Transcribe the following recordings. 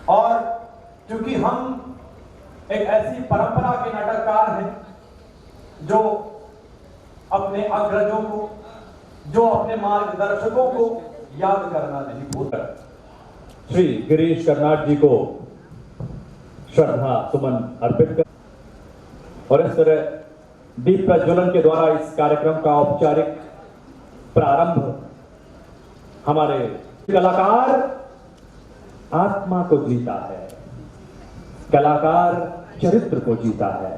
और क्योंकि हम एक ऐसी परंपरा के नाटककार हैं जो अपने अग्रजों को, जो अपने मार्गदर्शकों को याद करना नहीं भूलता। श्री गिरीश कर्नाड जी को श्रद्धा सुमन अर्पित कर और इस तरह दीप प्रज्वलन के द्वारा इस कार्यक्रम का औपचारिक प्रारंभ हमारे कलाकार आत्मा को जीता है, कलाकार चरित्र को जीता है।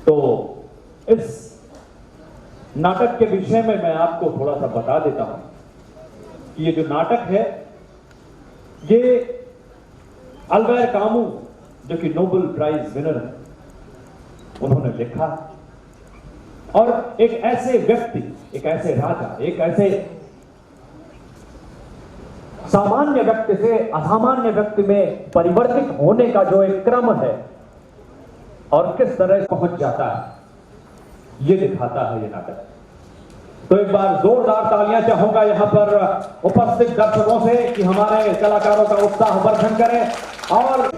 तो इस नाटक के विषय में मैं आपको थोड़ा सा बता देता हूं कि ये जो नाटक है ये अल्बर्ट कामू जो कि नोबेल प्राइज विनर है, उन्होंने लिखा और एक ऐसे व्यक्ति, एक ऐसे राजा, एक ऐसे सामान्य व्यक्ति से असामान्य व्यक्ति में परिवर्तित होने का जो एक क्रम है और किस तरह पहुंच जाता है, ये दिखाता है ये नाटक। तो एक बार जोरदार तालियां चाहूंगा यहां पर उपस्थित दर्शकों से कि हमारे कलाकारों का उत्साह वर्धन करें। और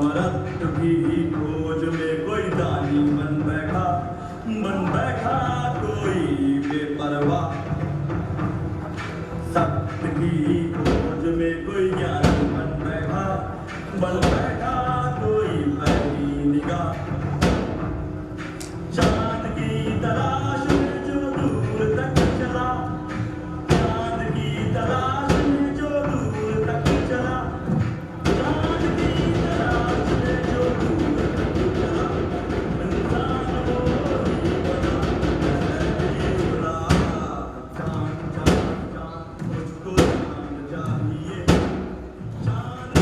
अमरत्व की खोज में कोई दानी बन बैठा कोई बेपरवाह। सत्य की खोज में कोई ज्ञानी बन बैठा कोई पहली निगाह। चांद की तलाश में जो दूर तक चला, चांद की तलाश में जो दूर तक चला, चांद की तलाश में जो दूर तक चला, इंसान वो ही बना, नहीं उड़ा। चांद चांद चांद मुझको चांद चाहिए, चांद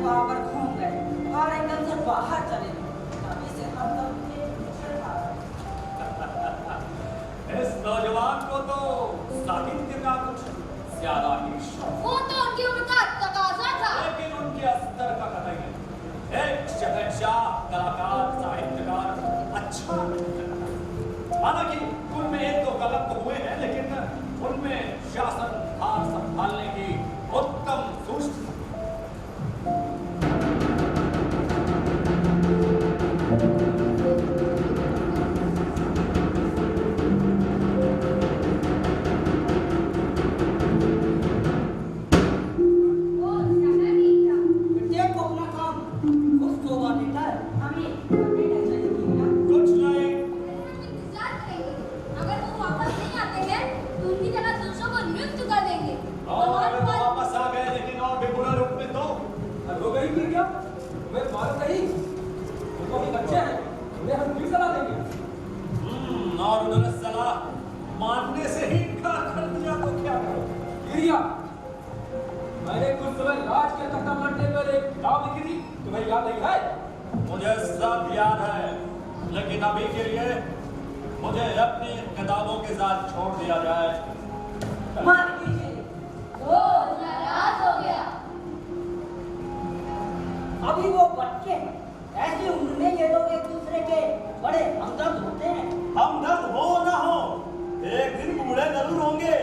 वहाँ पर घूम गए और एकदम से बाहर चले गए। तभी से हम सब पीछे भाग गए। इस नौजवान को तो साहित्य का कुछ ज्यादा ही शौक, वो तो उनकी उनका तकाजा था। लेकिन उनके अस्तर का कतई नहीं। एक शहंशाह, कलाकार, साहित्यकार अच्छा नहीं लगता। हालांकि उनमें एक दो गलत तो हुए हैं, लेकिन उनमें शासन हार संभालने की उत्तम सूझ। वो ज्यादा नहीं था। देखो अपना काम कुछ तो बात है। हमें करने का चाहिए क्या? कुछ नहीं, इंतजार करेंगे। अगर वो वापस नहीं आते हैं तो उनकी जगह दूसरों को नियुक्त कर देंगे। और अगर वो वापस आ गए लेकिन और भी बुरे रूप में तो हो गई फिर क्या? तुम्हें मालूम नहीं? वो तो अभी बच्चे हैं, उन्हें हम क्यों सलाह देंगे? और उन्होंने सलाह मानने से ही इनकार कर दिया तो क्या करो? गिरिया, मैंने कुछ समय राज के तख्ता पलटने पर एक किताब लिखी थी, तुम्हें याद नहीं है? मुझे सब याद है, लेकिन अभी के लिए मुझे अपनी किताबों के साथ छोड़ दिया जाए। मान लीजिए वो नाराज हो गया। अभी वो बच्चे हैं। ऐसी उम्र में ये लोग एक दूसरे के बड़े हमदर्द होते हैं। हमदर्द हो ना हो, एक दिन बूढ़े जरूर होंगे।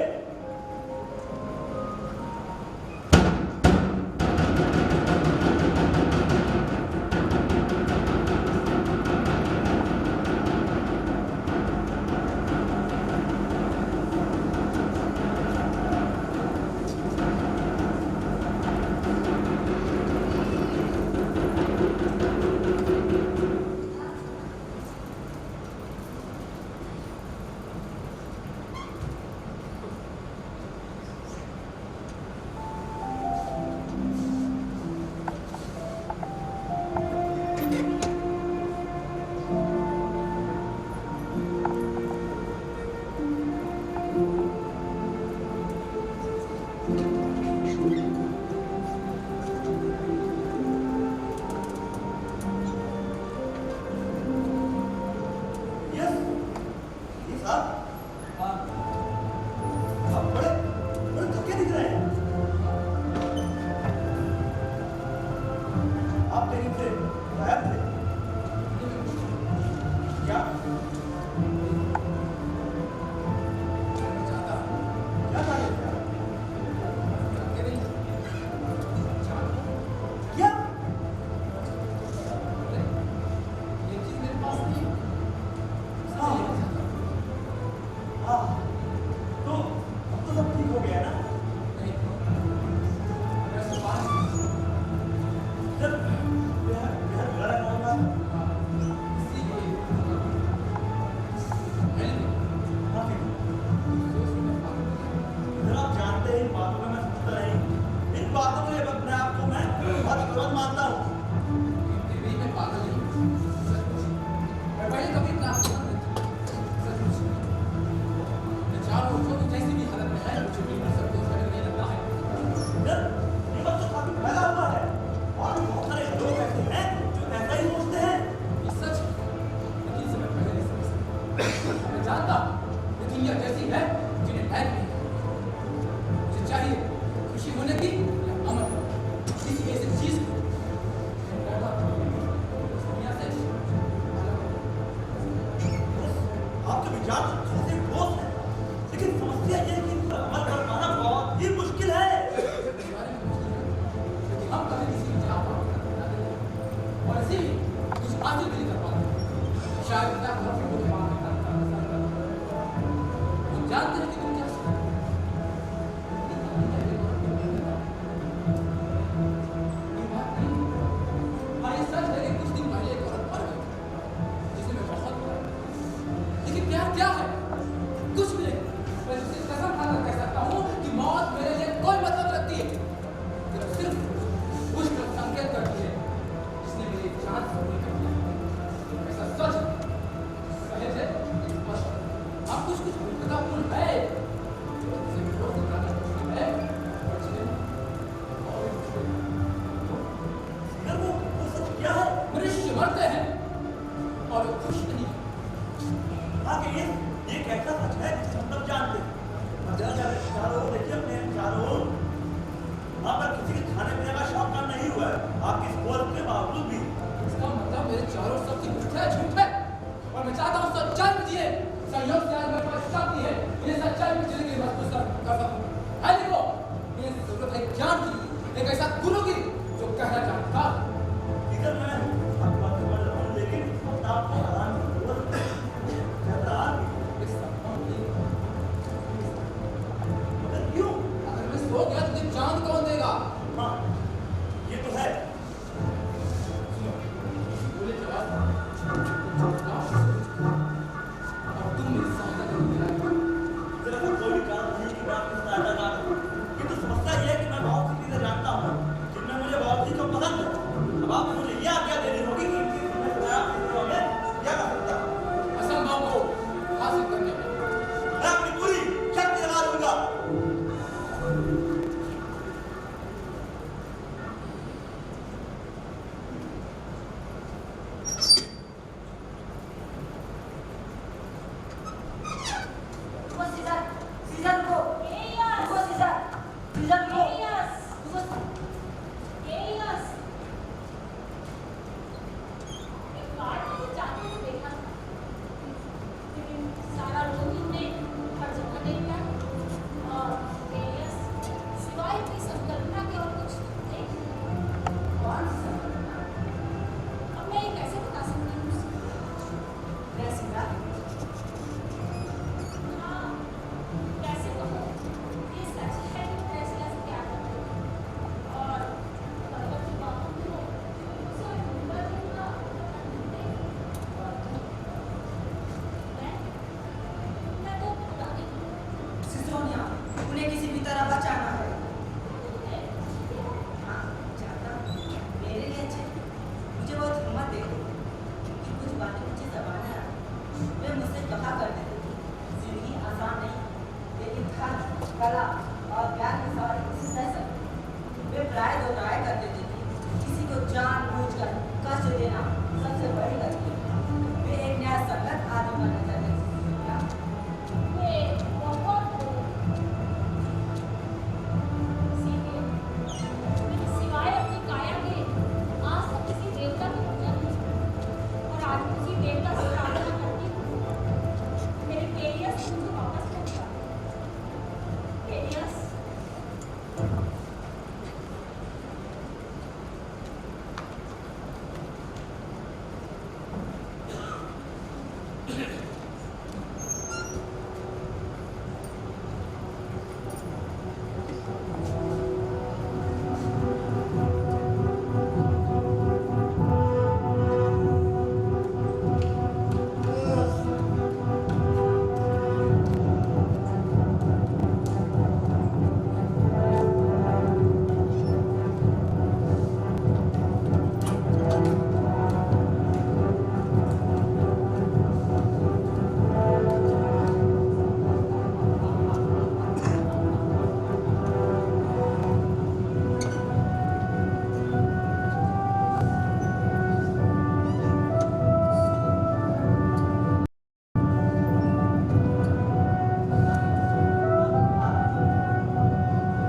एक ऐसा गुरुगिरी जो कहना चाहता इधर मैं आपका खबर लूं, लेकिन आपको आराम की जरूरत है। मगर क्यों? अगर मैं सो गया तो चांद कौन देगा? हाँ, ये तो है। बोले जवाब अब तुम मेरी सहायता करोगे। जरा सा कोई काम नहीं कि मैं आपकी सहायता ना करूं। ये तो समस्या ये है कि मैं बहुत सी चीजें जानता हूँ जिनमें मुझे बहुत सी को पसंद है। अब आप मुझे ये आज्ञा देनी होगी कि इनकी जिम्मेदारी मैं आपकी सेवा में क्या कर सकता हूँ। असंभव को हासिल करने में मैं अपनी पूरी शक्ति लगा दूंगा। रुको सीजर, सीजर रुको, रुको सीजर, सीजर रुको, रुको। कौन सी संकल्पना? मैं सीजर, सिसोनिया, उन्हें किसी भी तरह बचाना है। हाँ, चाहता हूँ। मेरे लिए अच्छे, मुझे बहुत हिम्मत दे दो कि कुछ बातें मुझे जबान है। वे मुझसे कहा करते थे कि जिंदगी आसान नहीं, लेकिन धन, कला और ज्ञान के सवाल किसी सह सकते। वे प्राय दो राय करते थे कि किसी को जानबूझकर कष्ट देना सबसे बड़ी गलती है। वे एक न्याय संगत आदमी बनना चाहते थे। सिवाय अपनी काया के आज तक किसी देवता की पूजा नहीं और आज उसी देवता से प्रार्थना करती हूँ मेरे पेरियस मुझे वापस लौटा। पेरियस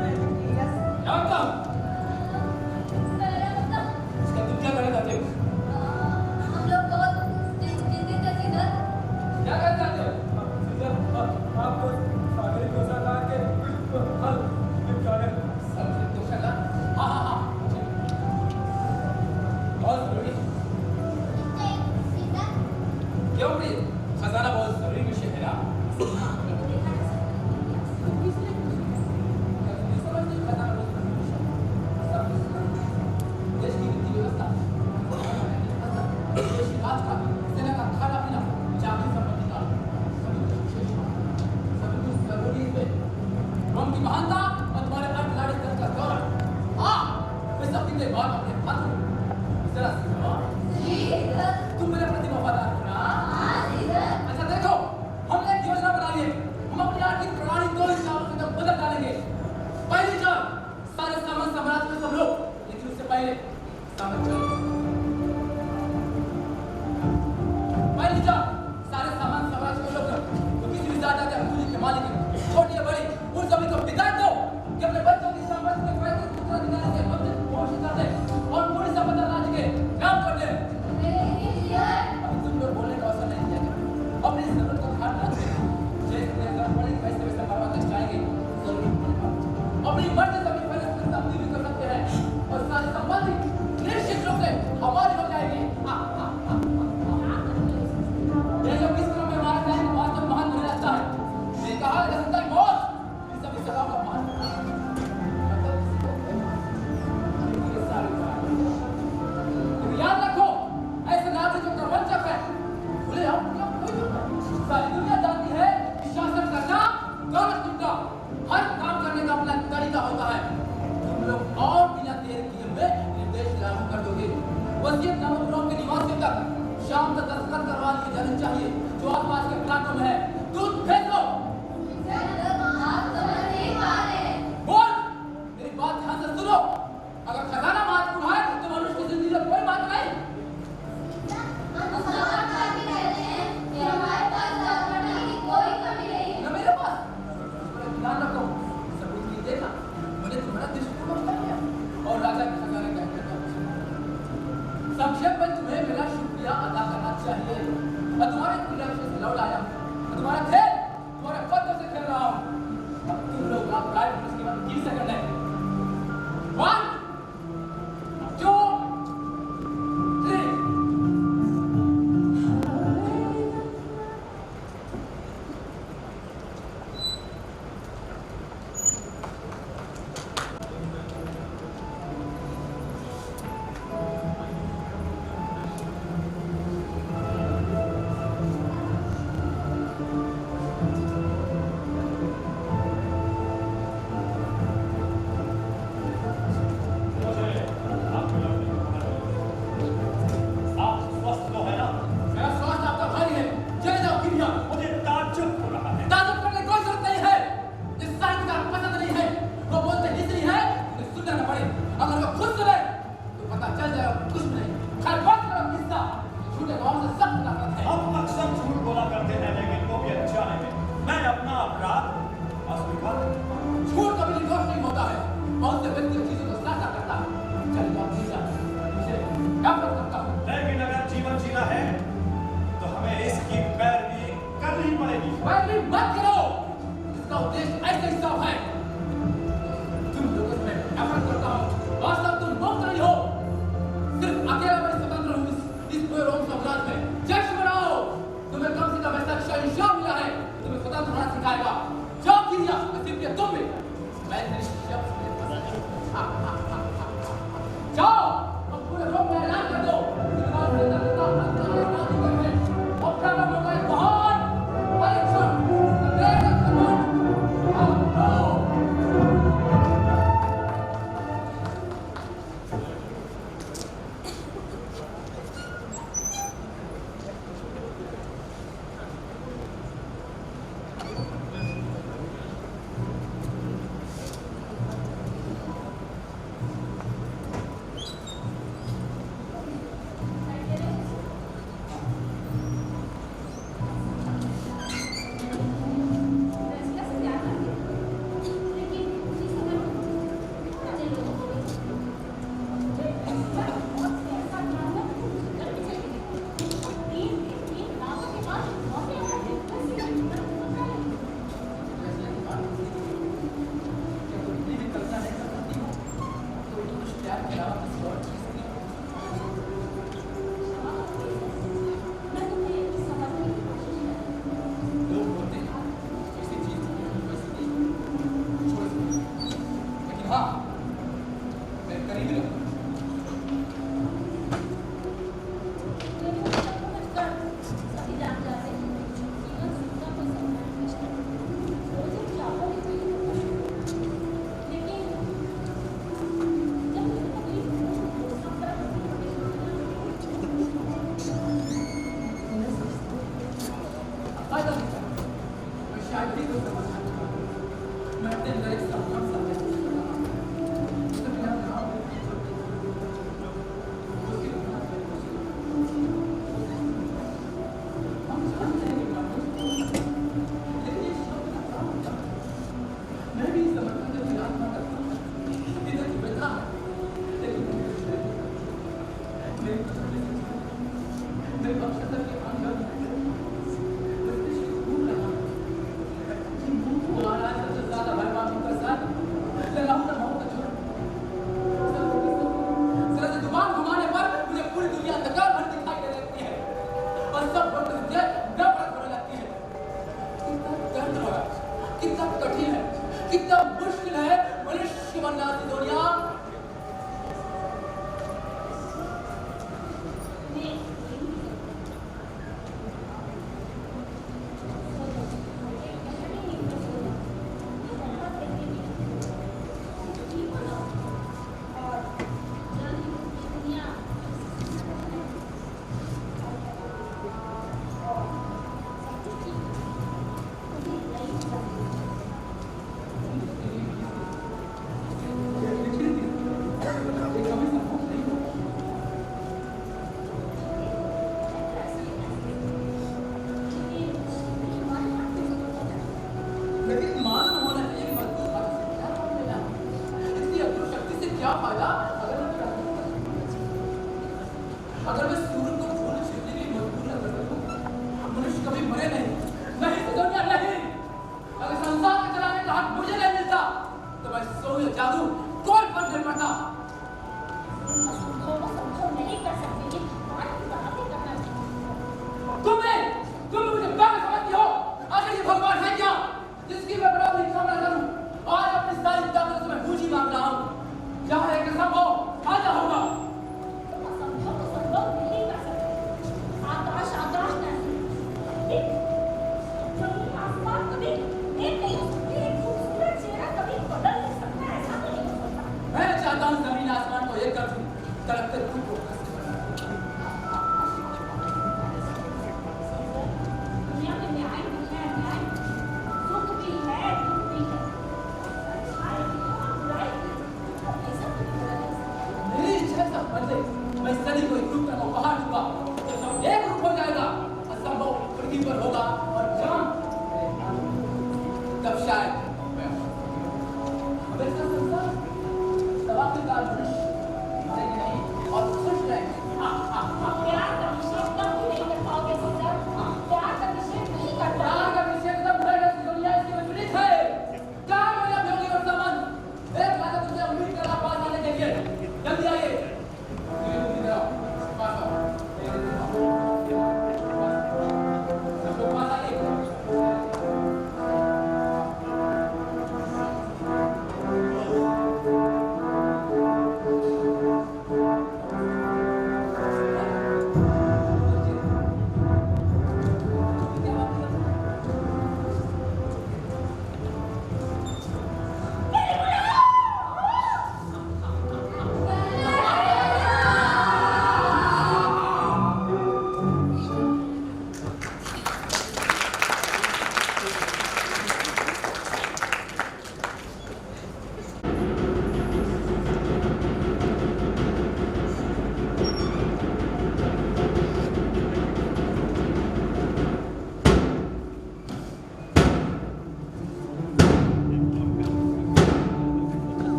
जानता हूँ इसका तुम क्या करना चाहते हो? हम लोग बहुत चिंतित हैं सीधर। क्या करना चाहते हो? आपको सागरी को सला के हल निपटाने सबसे तो चला हाँ हाँ हाँ बहुत जरूरी क्यों भी खजाना बहुत जरूरी विषय है ना खजाना बहुत जरूरी विषय देश की वित्तीय व्यवस्था देश की राजकाज सेना का खाना पीना जाति संबंधी का सभी कुछ जरूरी है रोम की महानता और तुम्हारे अर्थलाड़ी स्तर का गौरव हाँ वे सब दिन बाद अपने हाथ में जरा तुम मेरे प्रति वफादार हो ना अच्छा देखो हमने एक योजना बना ली है हम अपनी आर्थिक प्रणाली 2 हिस्सों में बदल डालेंगे पहली चरण सारे सामान साम्राज्य में सब लोग लेकिन उससे पहले साम्राज्य पहली चरण सारे सामान साम्राज्य में लोग तो किसी भी जात या पूंजी के मालिक हैं छोटी या बड़ी उन सभी को बिगाड़ दो कि अपने बच्चों की साम्राज्य के फायदे को उत्तराधिकारी से अपने पोषित कर दे और पूरी संपदा राज्य के नाम कर दे अभी तुम लोग बोलने का अवसर नहीं दिया गया अपनी जरूरत को ध्यान रखते जैसे जरूरत पड़ेगी वैसे वैसे मरवा तक जाएंगे जरूरत पड़ेगा अपनी मर्जी से अपनी फैसले अपनी भी कर सकते हैं शब्द मेरे पास है। जाओ अब पूरे रोम में ऐलान कर दो विद्वान नेता अपना नाम होगा एक महान परीक्षण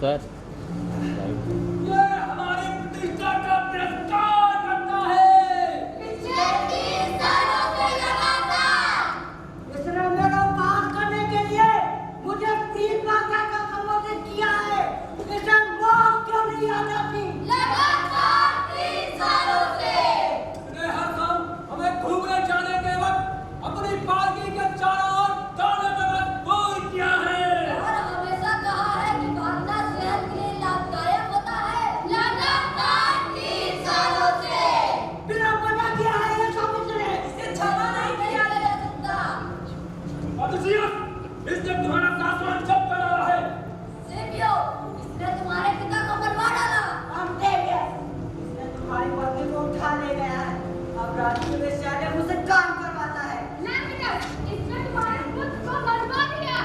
सर ये हमारी प्रतिष्ठा का तिरस्कार करता है। इसने मेरा उपहार करने के लिए मुझे 3 लाख का संबोधित किया है। इसे मौत क्यों नहीं आ जाती? लगातार 3 सालों से इसने हर शाम हमें घूमने जाने के वक्त अपनी पालकी के चारों ओर दौड़ने में मजबूर किया है। और हमेशा कहा है कि भागना सेहत के लिए लाभदायक होता है। लगातार 3 सालों से बिना वजह किया है ये सब इसने। इसे क्षमा नहीं किया जा सकता। ऑफिसियर्स, इसने तुम्हारा सामान जब्त कर डाला है। सेठियो, इसने तुम्हारे पिता को मरवा डाला। हम देंगे। इसने तुम्हारी पत्नी को उठा ले गया है। अब राजू में शायद मुझसे काम करवाता है। लैमिनस, इसने तुम्हारे पुत्र को मरवा दिया।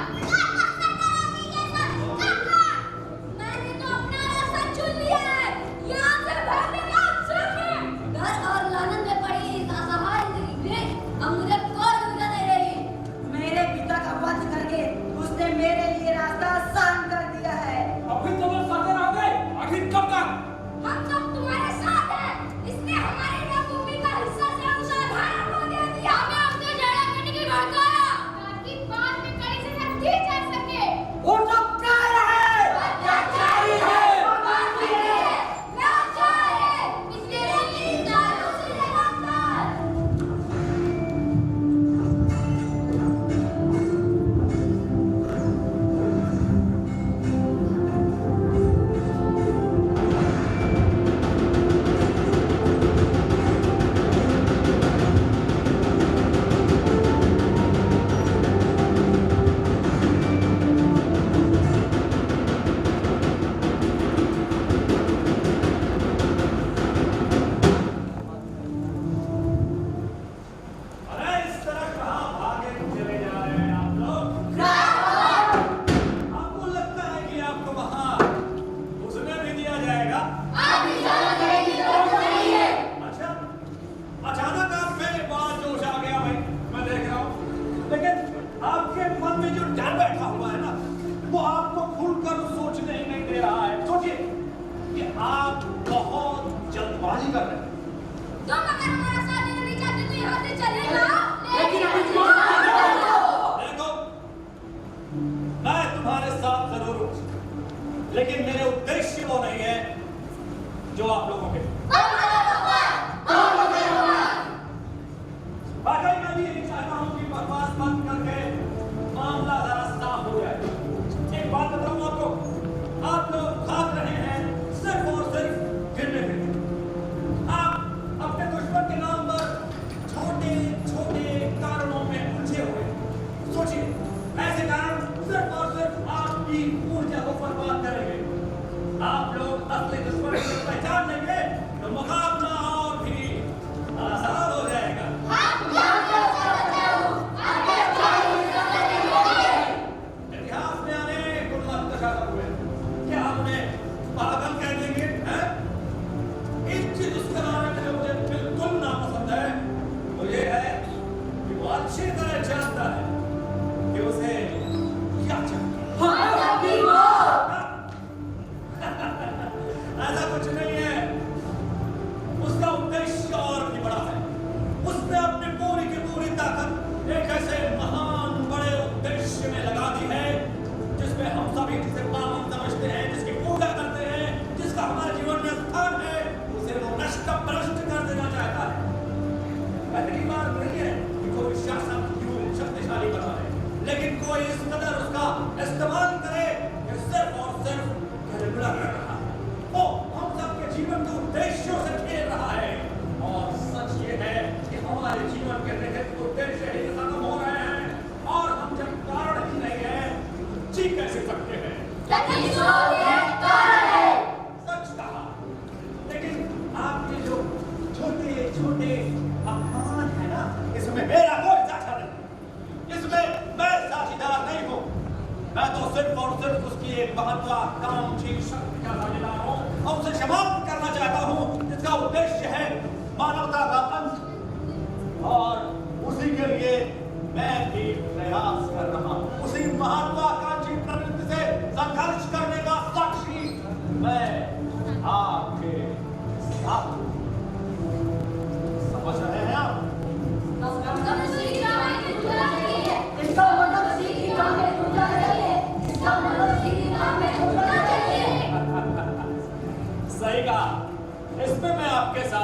मैंने तो अपना रास्ता चुन लिया है। यहाँ से भागने का अवसर है। घर और लानत में पड़ी इस असहाय जिंदगी में अब मुझे कोई दुविधा नहीं रही। मेरे पिता का वध करके उसने मेरे लिए रास्ता आसान कर दिया है। अभी तुम लोग साथ रहोगे? आखिर कब तक? हम सब तुम्हारे साथ हैं। इसने हमारी रणभूमि का हिस्सा से असाधारण हो गया दिया। हमें उससे झगड़ा करने की भड़काया ताकि बाद में कड़ी सजा दी जा सके। वो तो प्यार है। अत्याचारी है। पापी है। लाचार है। पिछले 3 सालों से लगातार अरे इस तरह कहाँ भागे चले जा रहे हैं आप लोग? आपको लगता है कि आपको वहाँ घुसने भी दिया जाएगा? अच्छा, अचानक आप में बहुत जोश आ गया भाई, मैं देख रहा हूँ। लेकिन आपके मन में जो डर बैठा हुआ है ना, वो आपको खुलकर सोचने ही नहीं दे रहा है। सोचिए कि आप बहुत जल्दबाजी कर रहे हैं। तुम अगर हमारा साथ नहीं चाहते तो यहाँ से चले जाओ। देखो, मैं तुम्हारे साथ जरूर हूँ, लेकिन मेरे उद्देश्य वो नहीं है जो आप लोगों के। वाकई मैं भी यही चाहता हूँ कि बकवास बंद करके मामला जरा साफ हो जाए। एक बात बताऊँ आपको, आप लोग भाग रहे हैं सिर्फ और सिर्फ गिरने फिरने। आप अपने दुश्मन के नाम पर छोटे छोटे कारणों में उलझे हुए। सोचिए, ऐसे कारण सिर्फ और सिर्फ आपकी ऊर्जा को बर्बाद करेंगे। आप लोग असली दुश्मन को पहचान लेंगे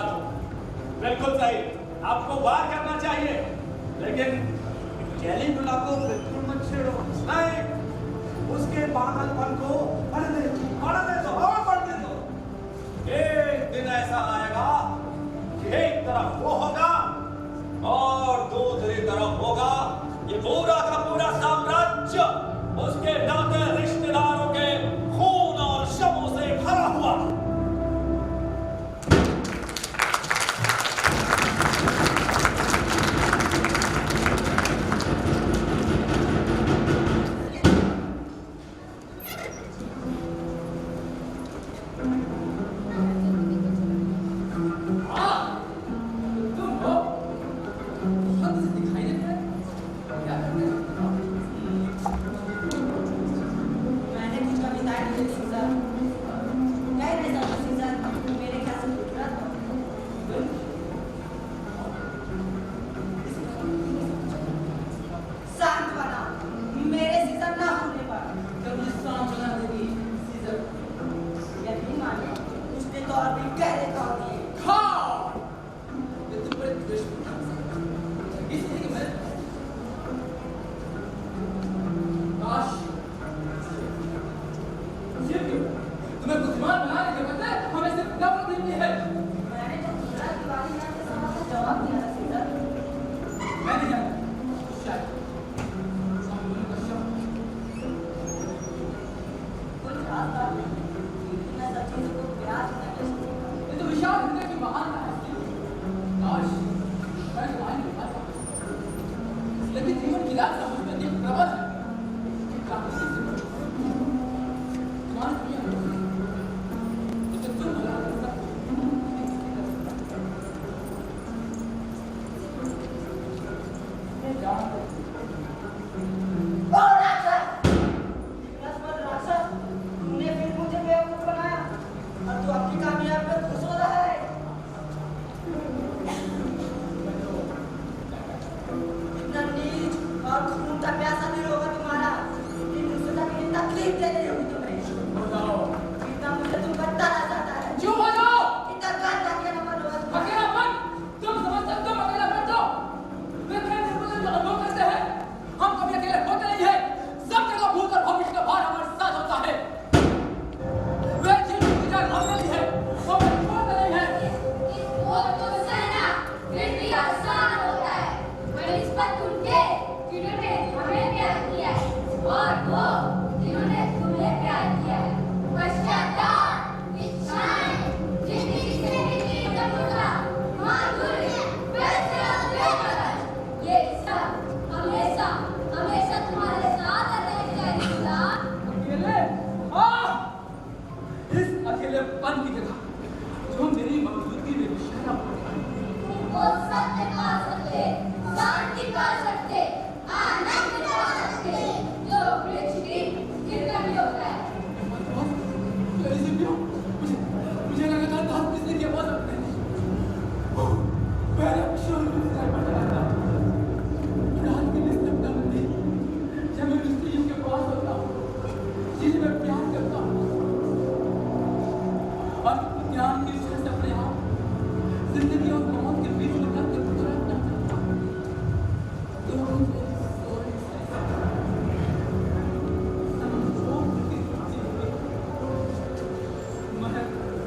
बात हो। बिल्कुल सही, आपको वार करना चाहिए, लेकिन कैलिगुला को बिल्कुल मत छेड़ो। नहीं, उसके पागलपन को बढ़ने दो और बढ़ने दो। एक दिन ऐसा आएगा कि एक तरफ वो होगा और दूसरी तरफ होगा ये पूरा का पूरा साम्राज्य उसके नाते रिश्तेदारों के खून और शवों से भरा हुआ। मैंने कुछ कविताएं लिखी थी सर। कह रहे सब सीजन मेरे ख्याल से दूसरा था। शांत बना मेरे सीजन ना होने पर कभी शांत बना देगी सीजन। यकीन माने उसने तो और भी गहरे तौर दिए। तुम्हें बुद्धिमान बनाने के बदले हमें सिर्फ नफरत देनी है। मैंने तो दूसरा दिवाली यहाँ के सवाल का जवाब दिया था सीजन। मैं नहीं जानता, शायद हम दोनों का शव। कोई खास बात नहीं, लेकिन मैं सब चीजों को प्यार से कर सकती हूँ। ये तो विशाल हृदय की महानता है। काश मैं तुम्हारी निभा सकता, लेकिन जीवन की रात समझ में एक प्रबल है। तुम्हारी दुनिया है, इसे तुम भला कर सकते हो। मैं जानता हूँ। ओ राक्षस! विनाशवाद राक्षस! तूने फिर मुझे बेवकूफ बनाया और तू अपनी कामयाबी पर खुश हो रहा है। इतना नीच और खून का प्यासा दिल होगा तुम्हारा। इन दुष्टता की तकलीफ दे रही होगी तुम्हें। बताओ, इतना मुझे तुम पर ताना जाता है। क्यों बताओ? इतना गाल जाके न मरो बस। अकेलापन, तुम समझ सकते हो अकेलापन तो? वे कैसे मुझे जो अनुभव करते हैं, हम कभी अकेले होते नहीं हैं। सब जगह भूत और भविष्य का भार हमारे साथ होता है। वे चीज की जान हम नहीं है, वो मैं छोड़ते नहीं है। वो तो सहना फिर भी आसान होता है, बनिस्बत उनके जिन्होंने हमें प्यार किया है और वो जिन्होंने तुम्हें प्यार किया है। पश्चाताप, इच्छाएं, जिंदगी से निकली कटुता, माधुर्य, वैसे और बेकरार, ये सब हमेशा हमेशा तुम्हारे साथ रहेगा इंसान। अकेले? इस अकेलेपन की जगह जो मेरी मौजूदगी में विषैला पड़ता है। वो सत्य पा सकते, शांति पा सकते, आनंद पा सकते, जो वृक्ष की गिरकर भी होता है। मुझे लगातार दांत पीसने की आवाज आती है। पहले अक्षर में सिर पर चलाता, रात के लिए लगता नहीं। जब मैं स्त्रियों के पास होता हूँ, जिन्हें मैं प्यार करता हूँ, और ज्ञान की इच्छा से अपने आप जिंदगी और मौत के बीच में रख के गुजरना चाहता हूँ। तो मुझे सोने से संजोग की जिंदगी मर जाती है।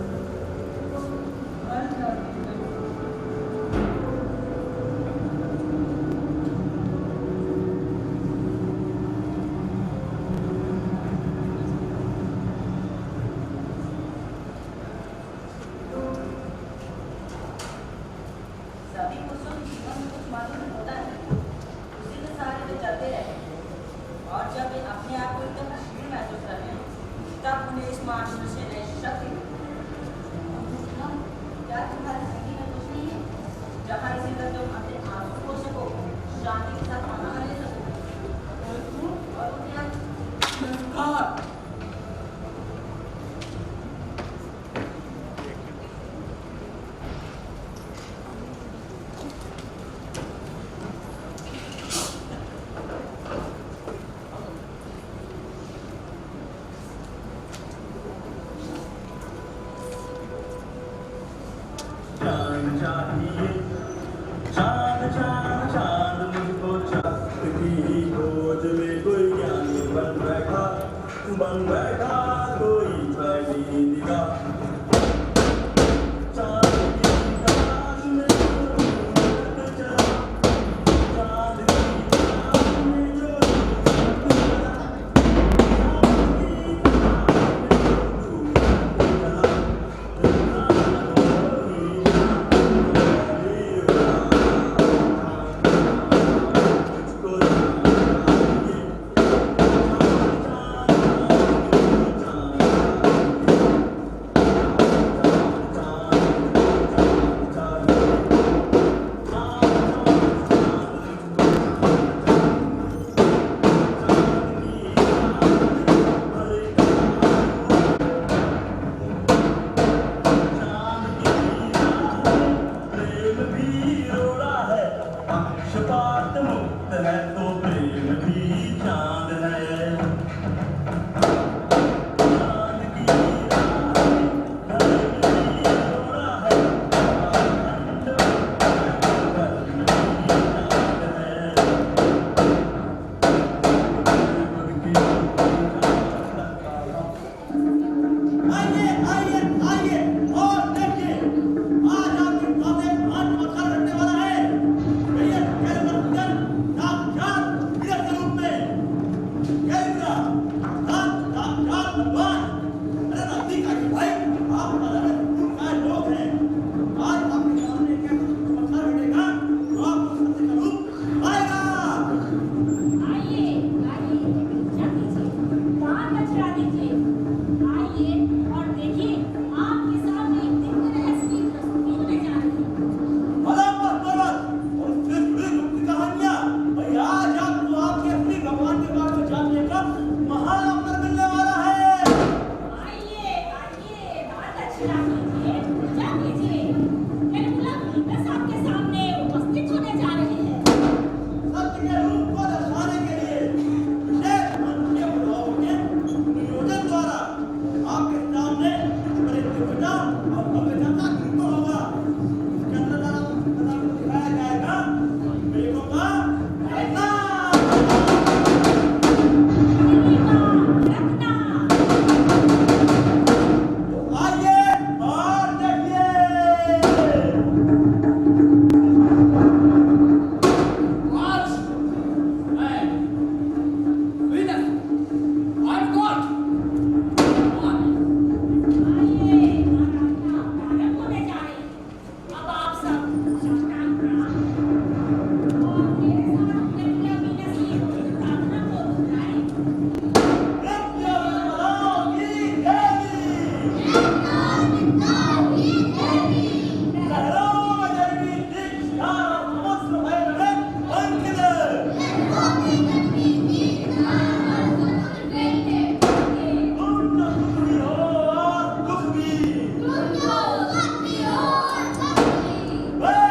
सभी पुरुषों के जीवन में कुछ मालूम होता है, उसी के सहारे वे चलते रहते हैं। और जब वे अपने आप को एकदम क्षीण महसूस करते हैं, तब उन्हें इस मानव से नई शक्ति मिलती है। क्या तुम्हारी जिंदगी में कुछ नहीं है जहाँ इसी तरह तुम अपने आंसू को सको, शांति के साथ आनंद ले सको? और तुम और क्या? नमस्कार। जान चांद चाहिए, चांद चांद चांद मुझको चांद की खोज में कोई ज्ञानी बन बैठा कोई पहली निगाह। चांद की तलाश में जो ढूंढत चला, चांद की तलाश में जो ढूंढत चला, चांद की तलाश में जो ढूंढत चला, प्रेम भी रोड़ा है, पक्षपात मुक्त है तो प्रेम भी चांद है। चांद की राह में प्रेम भी रोड़ा है, अखंड प्रेम भी चांद है। आइए आइए आइए और देखिए, आज आपके सामने आत्मकथा रखने वाला है भैया कैलकुलेटर साक्षात वीर के रूप में कैलकुला साक्षात भगवान। अरे नजदीक आइए भाई, आप अरे का लोग हैं। आज आपके सामने कैलकुलेटर बैठेगा तो आपको सत्य का रूप आएगा। आइए आइए जल्दी से दांत अचरा दीजिए। आइए और देखिए आपके सामने एक दिव्य रहस्य की प्रस्तुति होने जा रही है। पर्वत और उससे जुड़ी गुप्त कहानियां। भाई आज आपको आपके अपनी भगवान के बारे में जानने का महान अवसर मिलने वाला है। आइए आइए दांत अचरा दीजिए, पूजा कीजिए। कैलकुला प्रीतस आपके सामने उपस्थित होने जा रहे हैं। सत्य के रूप को दर्शाने के लिए विशेष मंच के प्रभाव के नियोजन द्वारा आपके सामने बड़े दिव्यता और भव्यता का नृत्य होगा। इसके अंदर आपको दिखाया जाएगा मेघों का ऐसा। रखना आइए और देखिए। आज मैं वीनस आई एम गॉड। आइए आराधना प्रारंभ होने जा रही है। अब आप सब साष्टांग प्रणाम और मेरे साथ कैलकुला वीनस की प्रार्थना को दोहराएं। नृत्य बदलाव की देवी, लहरों में जगी दीक्षा समुद्र भय में अंकित। तुम जो सुखी हो और दुख भी, वे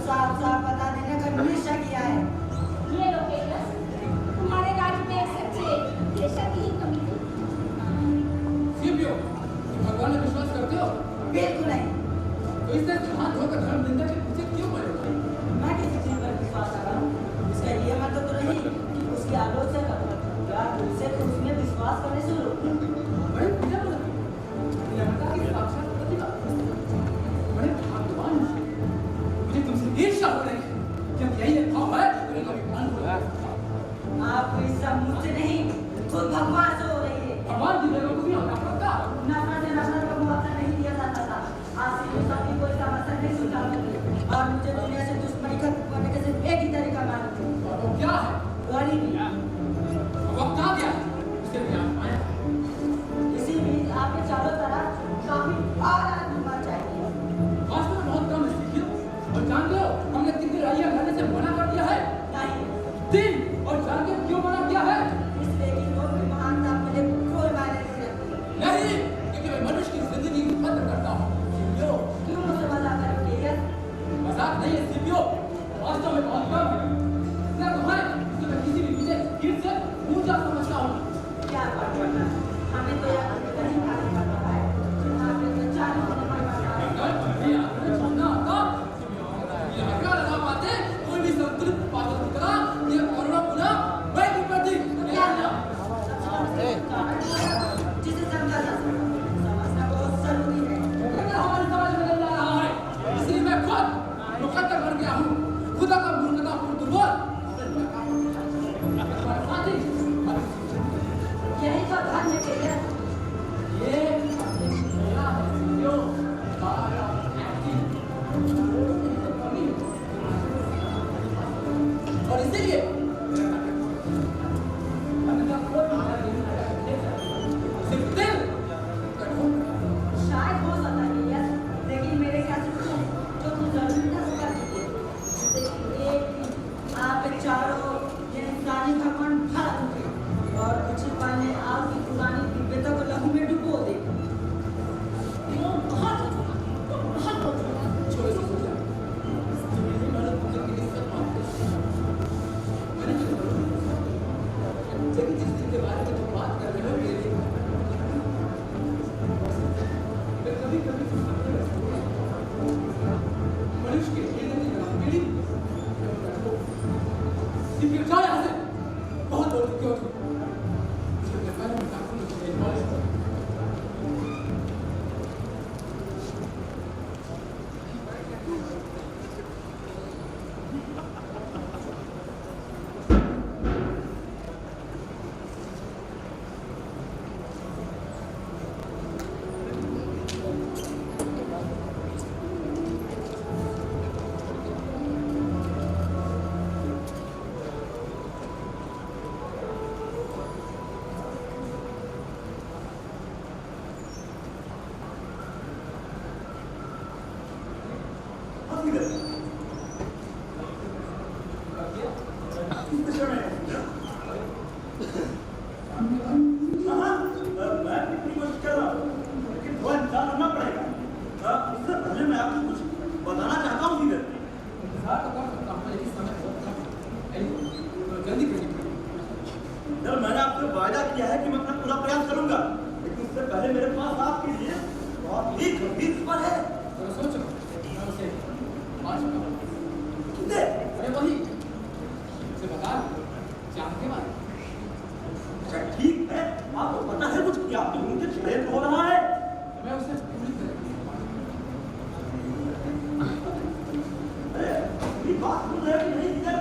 साफ साफ बता देने का हमेशा किया है। ये लो पेरियस, तुम्हारे राज्य में एक सच्चे देशा की ही कमी थी। सीपीओ, तुम भगवान में विश्वास करते हो? बिल्कुल नहीं। तो इससे हाथ धोकर धर्म निंदा के पीछे क्यों पड़े हो? मैं किसी चीज पर विश्वास कर रहा हूँ, इसका ये मतलब तो नहीं कि उसकी आलोचना कर या उसे तो उसमें विश्वास करने से रोकूं। बड़े पूजा बोला, निरंतर की साक्षात प्रतिभा, बड़े भगवान हैं। मुझे तुमसे ईर्ष्या हो रही है, जब यही एक भाव है तो इनका विज्ञान हो रहा है। आपको ईर्ष्या मुझसे नहीं, खुद भगवान से हो रही है। भगवान की बेवकूफी और नफरत का नफरत से नफरत को मुआवजा नहीं दिया जाता था। आज से जो सभी को इसका मतलब नहीं सुझा सकते और मुझे दुनिया से दुश्मनी खत्म करने का सिर्फ एक ही तरीका मालूम है। और वो क्या है? गरीबी। वक्त कहाँ गया? इसके लिए आप आए। इसी बीच आपके चारों तरफ काफी आराम होना चाहिए। वास्तव में बहुत कम स्थिति और जानते हो हमने कितनी राइयां करने से मना कर दिया है? नहीं, तीन। और जानते हो क्यों मना किया है? इसलिए कि लोग की महानता मुझे कोई मायने नहीं रखती। नहीं, क्योंकि मैं मनुष्य की जिंदगी की कदर करता हूँ। सीपीओ, क्यों मुझसे मजाक करोगे ये? मजाक नहीं है सीपीओ, वास्तव में बहुत कम है। इतना तो है कि मैं किसी भी विजय गिर से ऊंचा समझता हूँ। क्या बात करना? हमें तो यहाँ पे कहीं कार्य करना है। आपने तो चालू होने पर बताया। अगर ये आगे छोड़ना आता, ये आगे लगा पाते, कोई भी संतुलित पागल की तरह ये करुणा पुनः मैं की प्रति क्या है? जिसे समझा जा सकता है, समझना बहुत जरूरी है। अगर हमारी समझ में नहीं आ रहा है, इसलिए मैं खुद मुकद्दर बन गया हूँ। खुदा का मूर्खतापूर्ण दुर्बोध हमारे साथी यही तो धन है कि ये मेरा सीपीओ हमारा और इसीलिए अन्यथा कोई हमारा नहीं आएगा। सिर्फ दिल कठोर शायद हो सकता है कि यस, लेकिन मेरे ख्याल से तुम जो तुम जरूरी था वो कर चुके हो। लेकिन एक दिन आपके चारों ये इंसानी भगवान भर उठे और कुछ पल में आपकी पुरानी दिव्यता को लहू में डुबो दे। वो बहुत छोड़ो इसको सोचा। तुम्हें मैंने पूजा के लिए सब माफ कर दिया। मैंने जो लेकिन जिस दिन के बारे में तुम बात कर रहे हो मेरे लिए मैं कभी-कभी सोचता हूँ मनुष्य के खेलने की पीढ़ी सीपीओ जाओ यहाँ से। बहुत बोल चुके हो तुम। इसके व्यापार में काफी मुझे नॉलेज है। इंतजार तो कर सकता हूँ लेकिन समय बहुत कम है। जल्दी करिए। सर मैंने आपसे वायदा किया है कि मैं अपना पूरा प्रयास करूंगा, लेकिन उससे पहले मेरे पास आपके लिए बहुत ही गंभीर खबर है। तो सोचो मैं उसे मार चुका हूँ। कितने? अरे वही उसे बता जान के बारे में। अच्छा ठीक है, आपको पता है कुछ कि आपके मुंह से षड्यंत्र हो रहा है? मैं उसे पूरी तरह अरे ये बात सुन रहे हो कि नहीं इधर?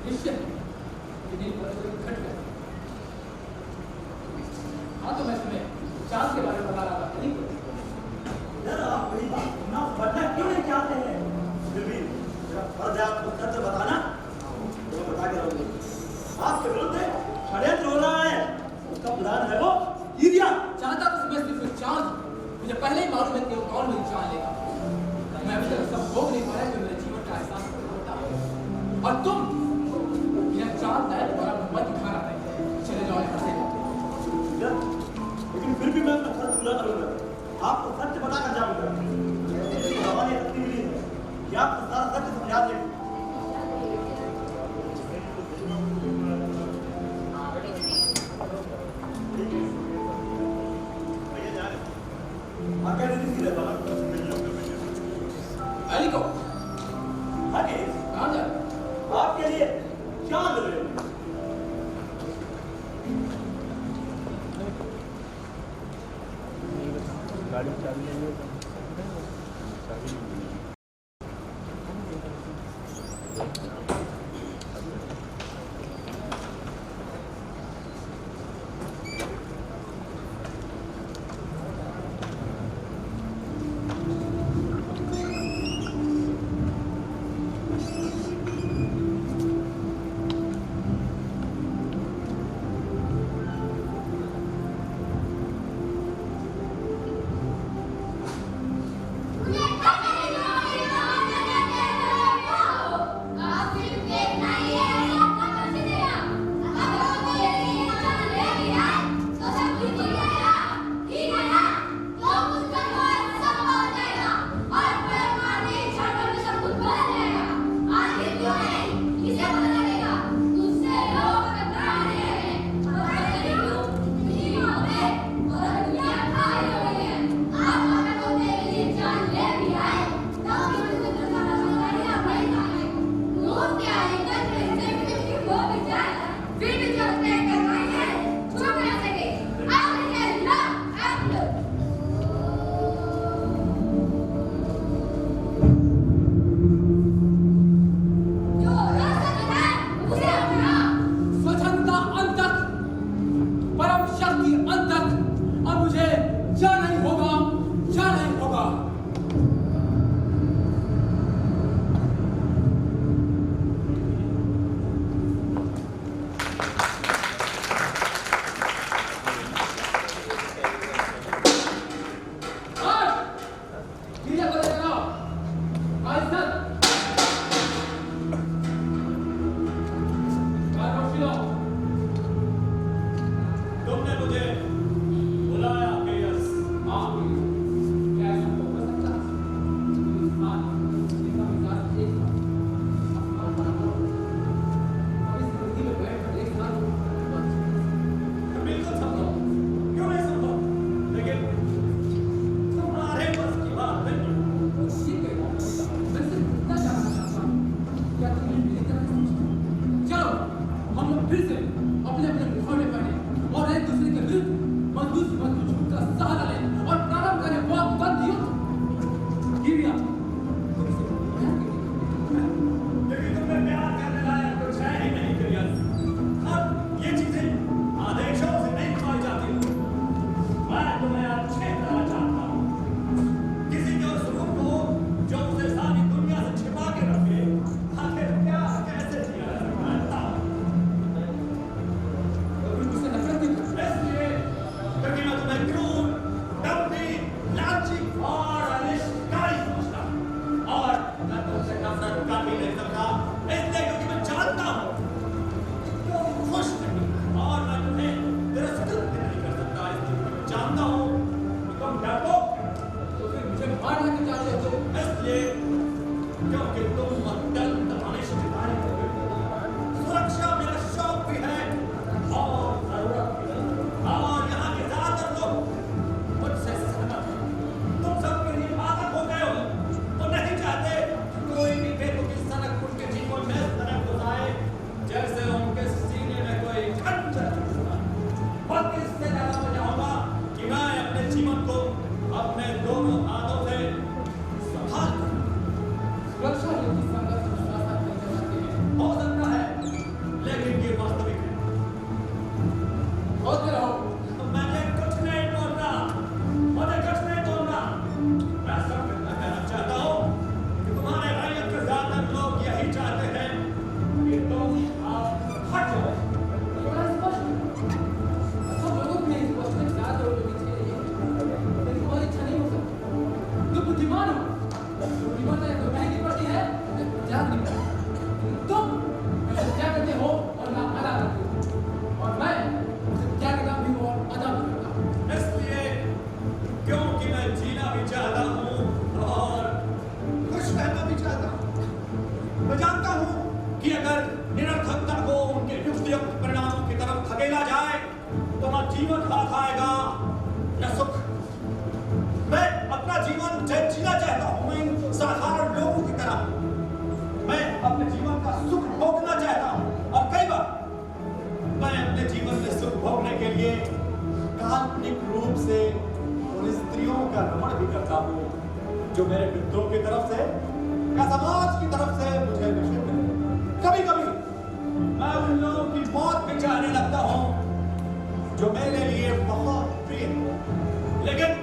निश्चय है कि दिन प्रतिदिन घट गया। हाँ तो मैं तुम्हें चांद के बारे में बता रहा था, नहीं यार आप बड़ी बात ना पढ़ना क्यों नहीं चाहते हैं? फिर भी मेरा फर्ज है आपको सच बताना, तो मैं बता के रहूंगी। आपके विरुद्ध षड्यंत्र हो रहा है, उसका प्रधान है वो ईरिया। चाहता तो मैं सिर्फ एक चांद, मुझे पहले ही मालूम है कि वो कौन मेरी जान लेगा। मैं अभी तक सब भोग नहीं पाया कि मेरे जीवन का एहसास होता है। और तुम यह चांद है तुम्हारा मत दिखाना है, चले जाओ यहाँ से। लेकिन फिर भी मैं अपना फर्ज पूरा करूंगा, आपको सत्य बताकर जाऊंगा। मेरी भगवान ये शक्ति मिली है कि आपको सारा सत्य समझा दे। आगे नहीं रहे बाबा। अली को आगे कहाँ जा रहे हो? आपके लिए चांद ले लो। गाड़ी चाबी नहीं है आप जो मेरे लिए बहुत प्रिय है। लेकिन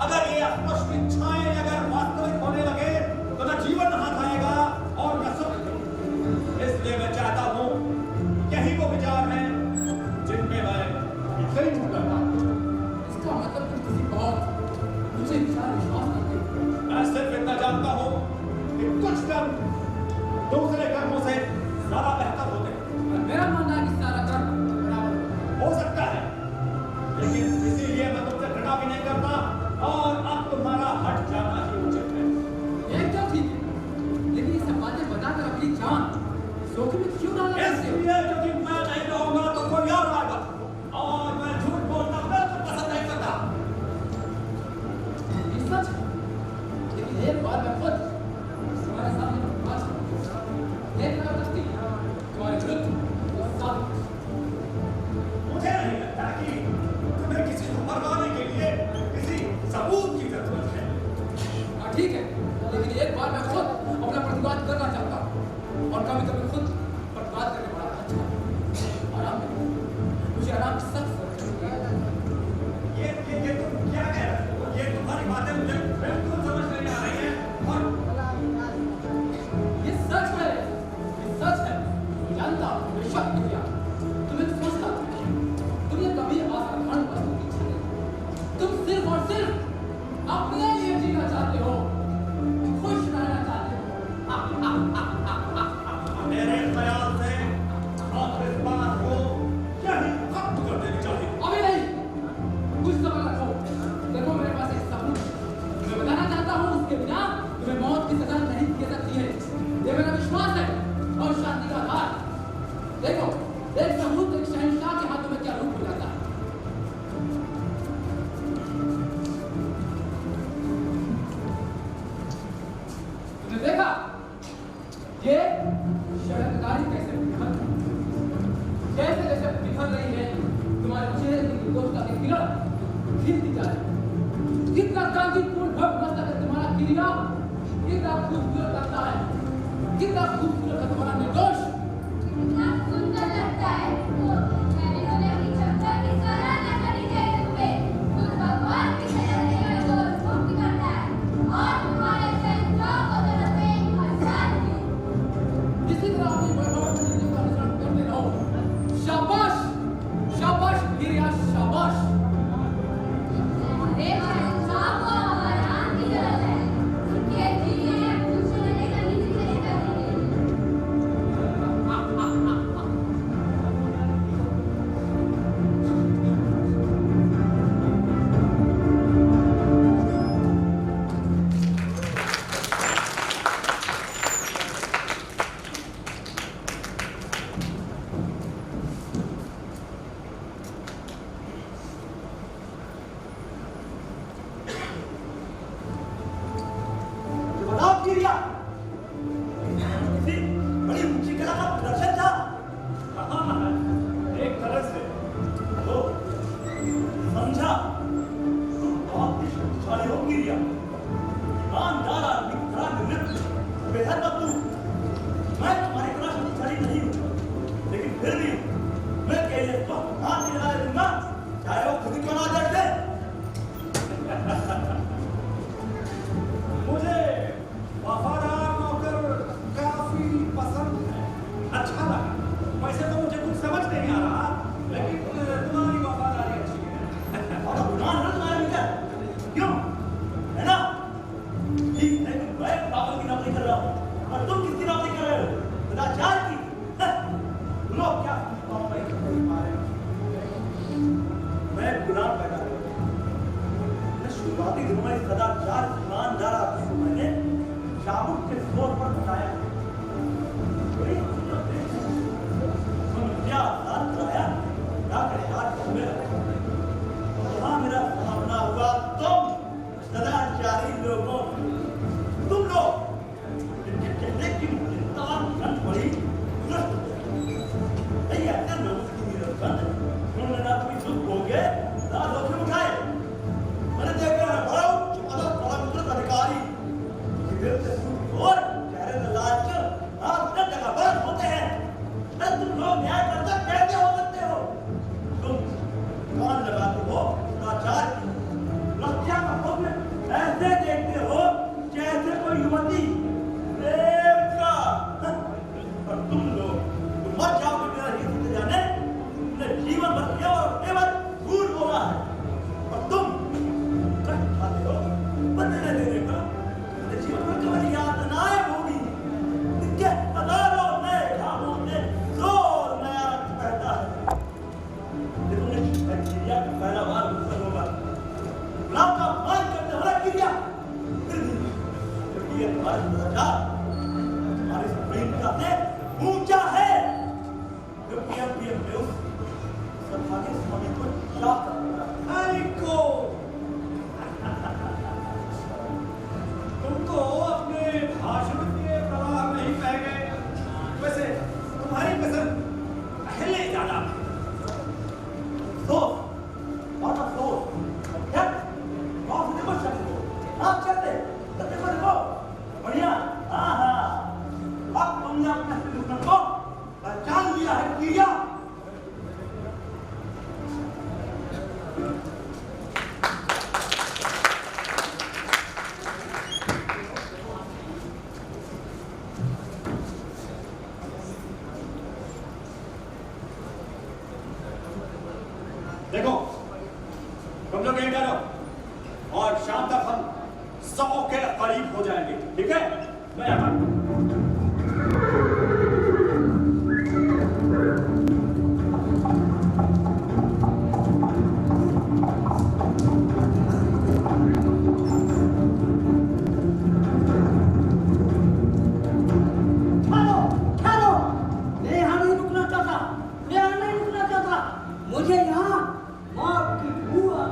अगर ये अस्पष्ट इच्छाएं अगर वास्तविक होने लगे तो न जीवन हाथ आएगा और न सुख। इसलिए मैं चाहता हूं यही वो विचार हैं जिनमें मैं यकीन करता हूं। इसका मतलब तुम किसी बहुत मुझे विश्वास करते हो। मैं सिर्फ इतना जानता हूं कि कुछ कर्म दूसरे कर्मों से ज्यादा बेहतर होते हैं। मेरा मानना है कि सारा कर्म बराबर हो सकता है, लेकिन इसीलिए मैं तुमसे घृणा भी नहीं करता और अब तुम्हारा हट जाना ही उचित है। एक तो ठीक है, लेकिन ये सब बातें बताकर अपनी जान जोखिम में क्यों डालना चाहते हो? इसलिए क्योंकि मैं नहीं रहूंगा तो कोई और आएगा और मैं झूठ बोलना बिल्कुल पसंद नहीं करता। ये सच है, लेकिन एक बार मैं खुद तुम्हारे सामने प्रकाश एक लगा सकती तुम्हारे विरुद्ध साबित। मुझे नहीं लगता कि तुम्हें किसी को मरवाने के लिए किसी सबूत की जरूरत है। हाँ ठीक है, लेकिन एक बार मैं खुद अपना प्रतिवाद करना चाहता हूँ और कभी कभी खुद प्रतिवाद करके बड़ा अच्छा है। आराम मिलेगा। मुझे आराम सख्त ये तुम क्या कह रहे हो? ये तुम्हारी बातें मुझे बिल्कुल समझ नहीं आ रही हैं और ये सच है, ये सच है। जानता हूँ, बेशक किया। तुम्हें सोचता तुम्हें कभी असाधारण वस्तु की इच्छा नहीं। तुम सिर्फ और सिर्फ अपने लिए जीना चाहते हो, खुश रहना चाहते हो। मेरे ख्याल से आप इस बात को यही खत्म कर देनी चाहिए। अभी नहीं, कुछ समय रखो। देखो मेरे पास एक सबूत है। मैं बताना चाहता हूँ, उसके बिना तुम्हें मौत की सजा नहीं दी सकती है। ये मेरा विश्वास है और शांति का आधार। देखो, एक सबूत एक शहंशाह के हाथों में क्या रूप हो जाता है। तुमने देखा ये षड्यंत्रकारी कैसे जैसे बिखर रही है तुम्हारे चेहरे की निर्दोषता की किरण खिलती जा रही है। कितना कांतिपूर्ण भव्य मस्तक है तुम्हारा किरीरा, कितना खूबसूरत लगता है, कितना खूबसूरत है तुम्हारा निर्दोष। कितना सुंदर लगता है। मैंने तुम्हें अपनी क्षमता की सराहना करनी चाहिए। तुम्हें खुद भगवान की तरह निर्दोष मुक्त करता है और तुम्हारे शहंशाह को तरफ में आजाद क्यों? इसी तरह अपनी वैभव नीतियों का अनुसरण करते रहो। शाबाश, शाबाश किरीरा, शाबाश। हमारे शहंशाह को आराम की जरूरत है। उनके जीने कुछ नहीं करनी चाहिए। बताओ किरिया, किसी बड़ी ऊंची कला का प्रदर्शन था। हाँ, एक तरह से तो समझा तुम बहुत ही शक्तिशाली हो किरिया। ईमानदार आदमी की तरह नृत्य बेहद अद्भुत। मैं तुम्हारी तरह शक्तिशाली नहीं हूँ, लेकिन फिर भी मैं केएस को हाथ नहीं लगा दूंगा, चाहे वो खुद क्यों ना जड़ दे। मुझे वफादार हमारे प्रेम का प्रेम ऊंचा है क्योंकि अब ये उस सौभाग्य स्वामी को याद को तुम तो अपने भाषण के प्रवाह में ही बह गए। वैसे तुम्हारी पसंद पहले ज्यादा दोस्त बहुत अफसोस क्या बहुत देखो शक्ल आप चलते देखो बढ़िया हाँ हाँ अब तुमने अपने दुश्मन को पहचान लिया है किया देखो तुम लोग यही करो और शाम तक हम 100 के करीब हो जाएंगे, ठीक है? मैं आता हूं। ठहरो मैं यहाँ नहीं रुकना चाहता मैं यहाँ नहीं रुकना चाहता मुझे यहाँ माँ की बुआ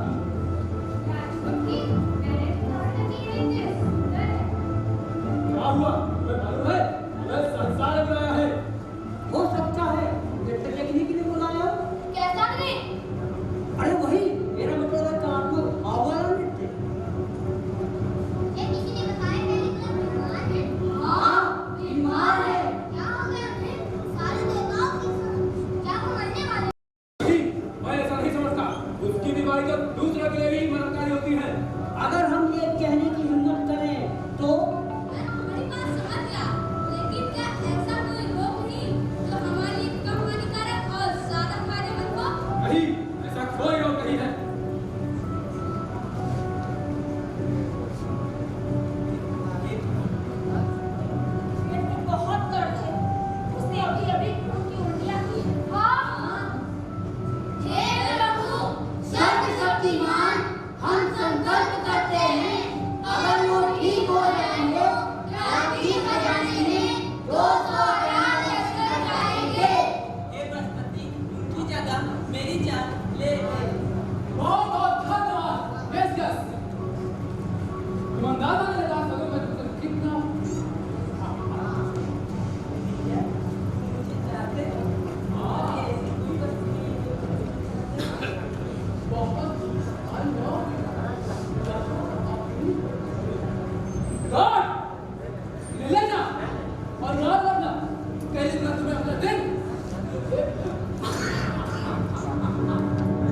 क्या हुआ तुम्हें मालूम है मैं संसार में आया है हो सकता है मुझे देखने के लिए बुलाया कैसा ने अरे वही मेरा मतलब है काम को आवारा मिलते ये किसी ने बताया मेरी बीमार है हाँ बीमार है क्या हो गया उन्हें सारे देवताओं की क्या वो मरने वाले नहीं, मैं ऐसा नहीं समझता उसकी बीमारी तो दूसरे के लिए भी मददगारी होती है अगर हम ये कहने की हिम्मत करें तो मैं तुम्हारी बात समझ गया लेकिन क्या ऐसा कोई रोग नहीं जो हमारे लिए कम हानिकारक और ज्यादा फायदेमंद हो नहीं ऐसा कोई रोग नहीं है मेरे को बहुत दर्द है उसने अभी अभी उनकी उल्टियां की हाँ हे प्रभु सर्वशक्तिमान हम संकल्प करते हैं अगर वो ठीक हो जाएंगे क्या ठीक हो जाने में 200 लश्कर जाएंगे ये बृहस्पति उनकी जगह मेरी जान ले ले बहुत बहुत धन्यवाद बेसियस तुम अंदाजा नहीं लगा सकते मैं तुमसे कितना मुझे चाहते हो आगे ऐसी कोई वस्तु नहीं है बहुत गॉड ले लेना और याद रखना कई दिन तुम्हें अपना दिन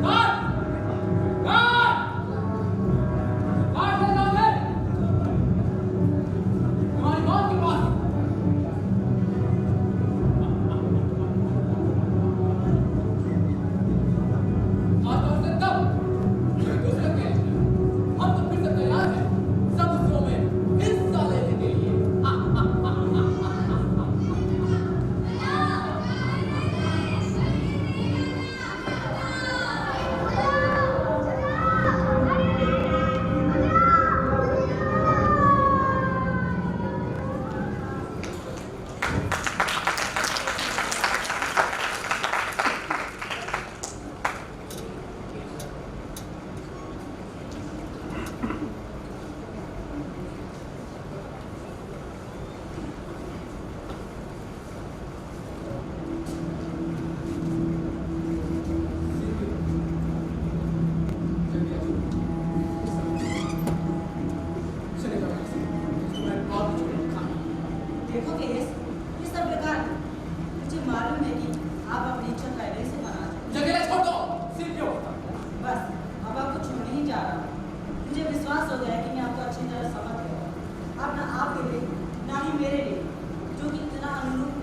गॉड गॉड गॉड का नाम है तुम्हारी मौत के पास खासतौर से तब दूसरे के हम तो फिर से तैयार हैं सब उत्सवों में हिस्सा लेने के लिए देखो केस ये सब बेकार है मुझे मालूम है कि आप अपनी इच्छा पहले से मना चुके जगह छोड़ दो सिर्फ क्यों बस अब आपको छोड़ने ही जा रहा हूँ मुझे विश्वास हो गया कि मैं आपको अच्छी तरह समझ गया अब ना आपके लिए ना ही मेरे लिए जो कि इतना अनुरूप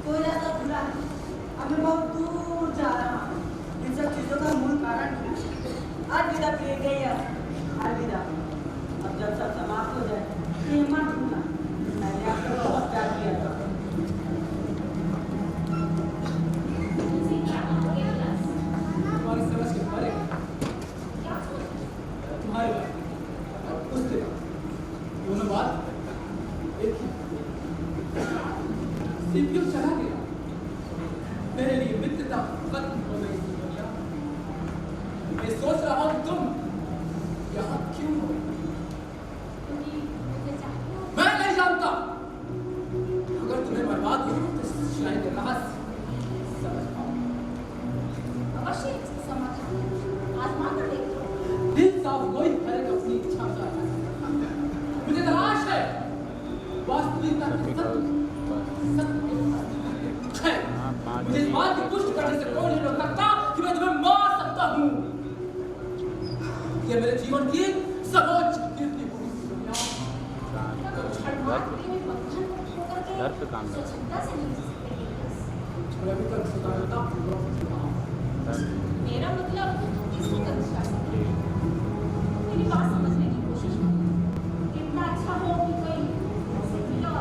कोई रास्ता खुला है अब मैं बहुत दूर जा रहा हूँ इन सब चीज़ों का मूल कारण अलविदा प्रिय गई अलविदा अब जब सब समाप्त हो जाए तो ये मत भूलना मैंने आपको बहुत प्यार किया था तुम्हारी समझ के परे तुम्हारी बात और उसके बात दोनों बात सीपीयू चला गया, मेरे लिए मित्रता खत्म हो गई थी दुनिया। मैं सोच रहा हूँ तुम यहाँ क्यों हो? मैं नहीं जानता। अगर तुम्हें बर्बाद हो तो शायद राज समझ पाओ। अवश्य इसका समाधान आजमा कर देखो। दिल साफ कोई हर एक अपनी इच्छा का मुझे तलाश है वास्तविकता की सत्य है। मुझे इस बात की पुष्टि करने से कोई नहीं रोक सकता कि मैं तुम्हें मार सकता हूँ। ये मेरे जीवन की सर्वोच्च कीर्ति होगी। घर पे काम कर मेरा मतलब इसको कर सकते मेरी बात समझने की कोशिश करो। इतना अच्छा हो कि कोई ऐसे मिलो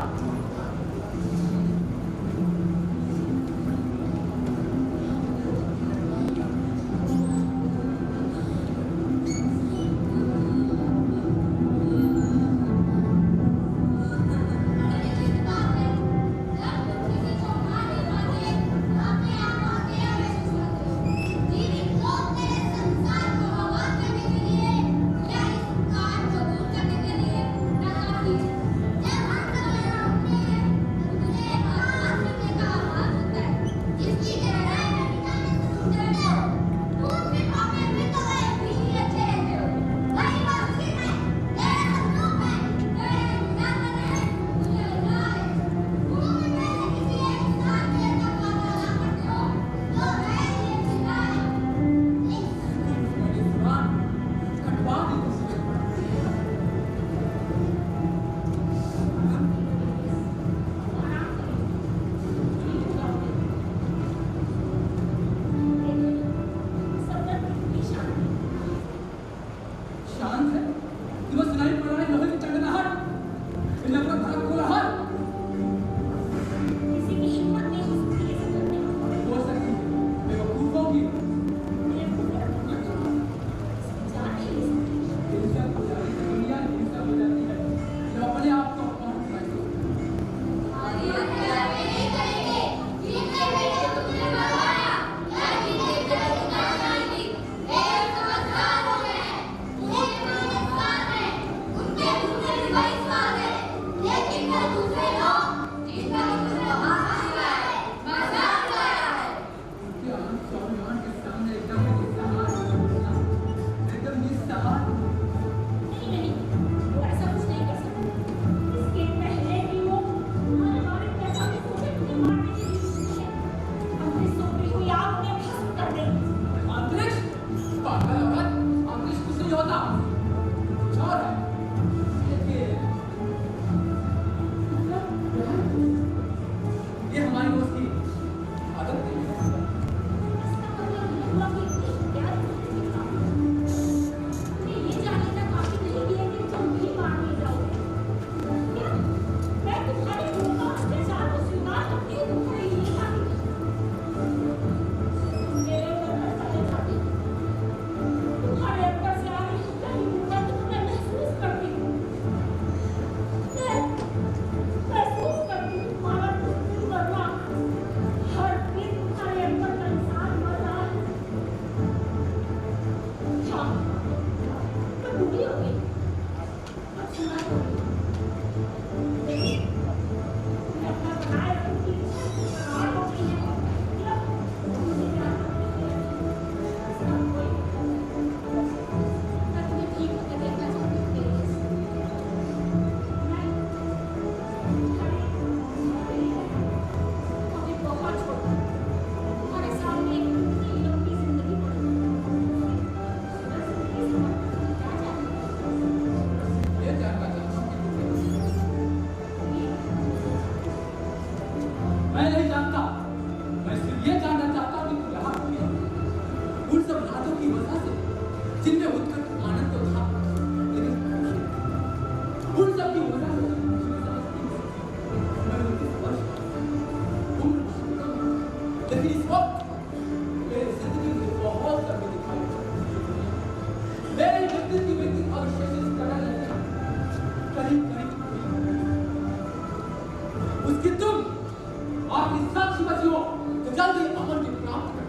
आपकी साक्षी बच्चियों तो जल्दी अमन की प्राप्त कर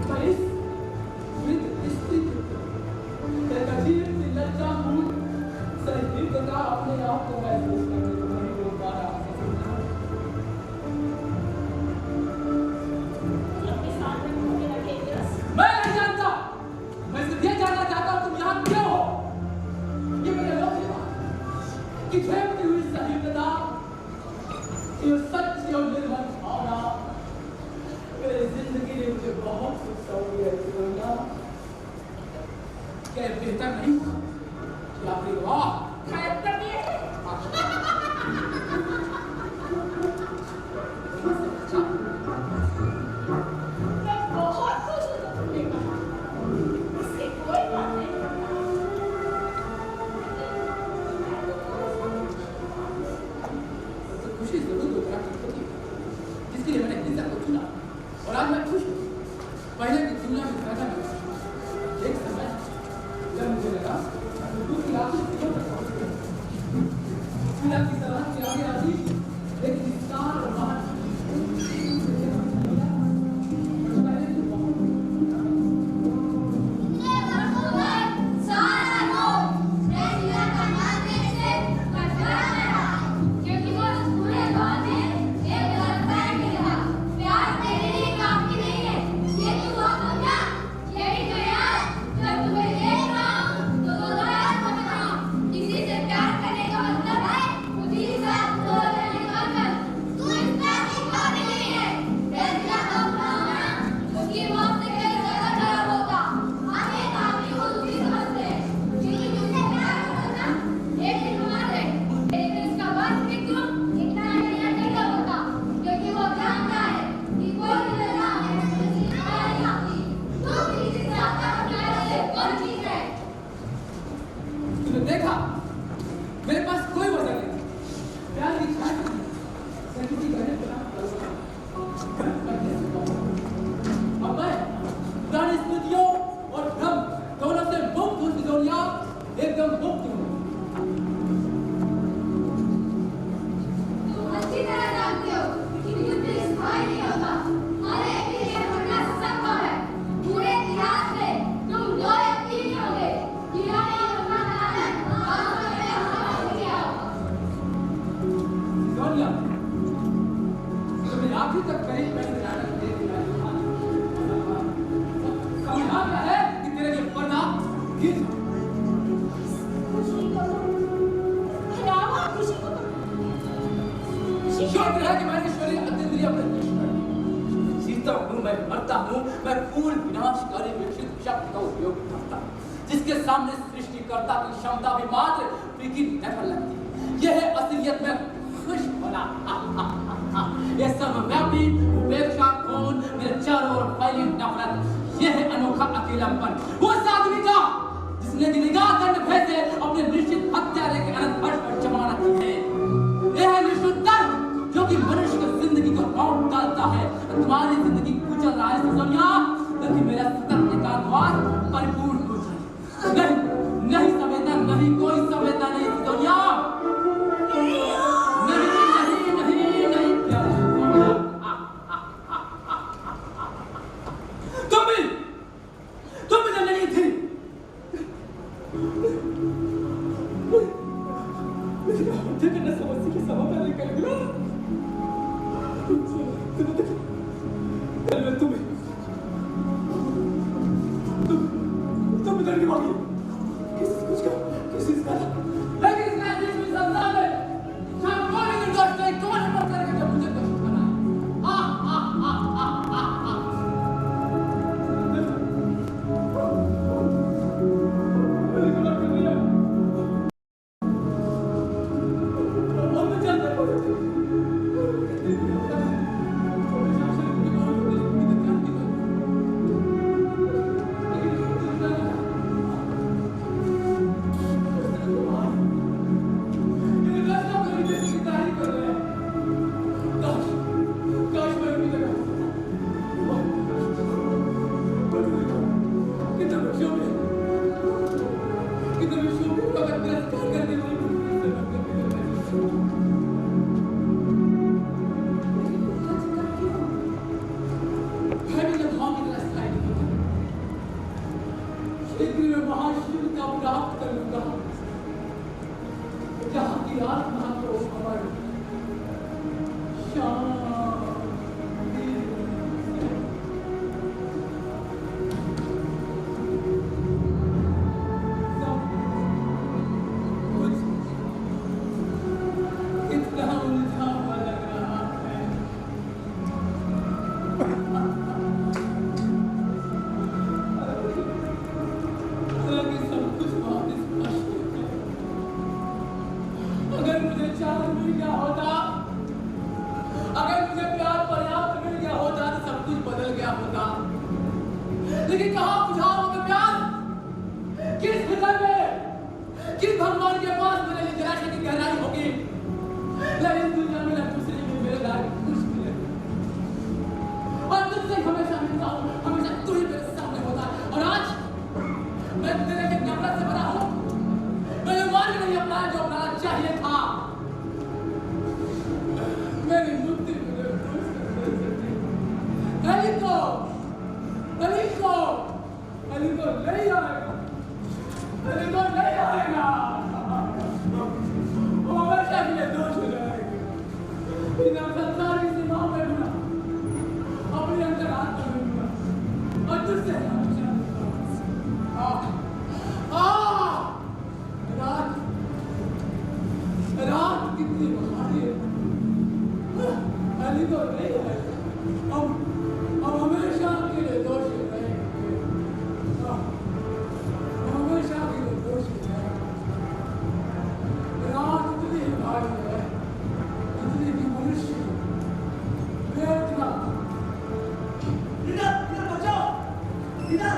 मैं इस विद स्थिति तकदीर से लज्जा हूँ सही का अपने आप को महसूस करने को नहीं रोक पा रहा अपने साथ में घूमने लगे यस मैं नहीं जानता मैं सिर्फ ये जानना चाहता हूँ तुम यहाँ क्यों हो ये मेरे लोग कि खेलती हुई सहीनता ये सच्ची और निर्मल भावना मेरी जिंदगी ने मुझे बहुत कुछ सौंपी है जीवना क्या बेहतर नहीं कि आपने वाह खैर करती है मैं बहुत खुश हूँ तुमने कहा इससे कोई बात नहीं तो खुशी जरूर दोबारा की होती जिसके लिए मैंने हिंसा को चुना और आज मैं खुश हूँ पहले की तुलना में ज्यादा मैं एक समय जब मुझे लगा दूसरी आखिर क्यों तक पहुंच गई पिता की सलाह के आगे आती एक विस्तार और महान देखा मेरे पास कोई वजह नहीं प्यार की छाया संगीत गहरे अब मैं पुरानी स्मृतियों और भ्रम दोनों से मुक्त हूँ सिदोनिया एकदम मुक्त हूँ तुम अच्छी तरह जानते हो कि युद्ध स्थायी नहीं होता हर एक के लिए मरना संभव है पूरे इतिहास में तुम दो या तीन ही होंगे जिन्होंने ये अपना नाटक वास्तव में हासिल किया होगा सिदोनिया तुम्हें आखिर तक करीब मैंने नाटक दे दिया समझा क्या है कि तेरे लिए पर्दा गिर खुशी को क्या हुआ खुशी को ईश्वर है कि मैंने ईश्वरीय अतिद्रिय प्रतिष्ठा जीता हूँ मैं मरता हूँ मैं पूर्ण विनाशकारी विकसित शब्द का उपयोग करता हूँ जिसके सामने सृष्टिकर्ता की क्षमता भी मात्र फीकी नफल लगती यह है असलियत में खुश होना यह सर्वव्यापी उपेक्षा कौन मेरे चारों ओर फैली नफरत यह है अनोखा अकेलापन उस आदमी का जिसने निगाह करने भय से अपने निश्चित हत्यारे के अनंत हर्ष पर जमानत की है यह है निष्ठुर जो कि मनुष्य की जिंदगी को लौट डालता है तुम्हारी जिंदगी कुचल रहा है सिदोनिया ताकि मेरा सतत एकांतवास परिपूर्ण हो जाए नहीं संवेदना नहीं कोई संवेदना नहीं सिदोनिया नहीं क्या तुम भी जब नहीं थी मुझे करना समझ के समय पहले कर गया तुम इधर की बात किस का लेकिन इसने इस दुनिया में न दूसरे में मेरे लायक कुछ भी नहीं। और तुझसे हमेशा मिलता हूँ, हमेशा तू ही मेरे सामने होता है। और आज मैं तेरे के नफरत से बना हूँ। मैंने मार्ग नहीं अपनाया जो अपनाना चाहिए था। मेरी मुक्ति मेरे दोस्त अली को नहीं आएगा, अली को नहीं आएगा। वो हमेशा के लिए दोष हो जाएगा। बिना संसार की सीमाओं में भी अपने अंदर आत्मा में भी और तुझसे रात कितनी भारी है। अली को नहीं आएगा। हम हमेशा के लिए दोषी रहेंगे। हमेशा के लिए दोषी रहेंगे। रात इतनी भारी है, इतनी कि मनुष्य वेदना। इधर बचाओ, इधर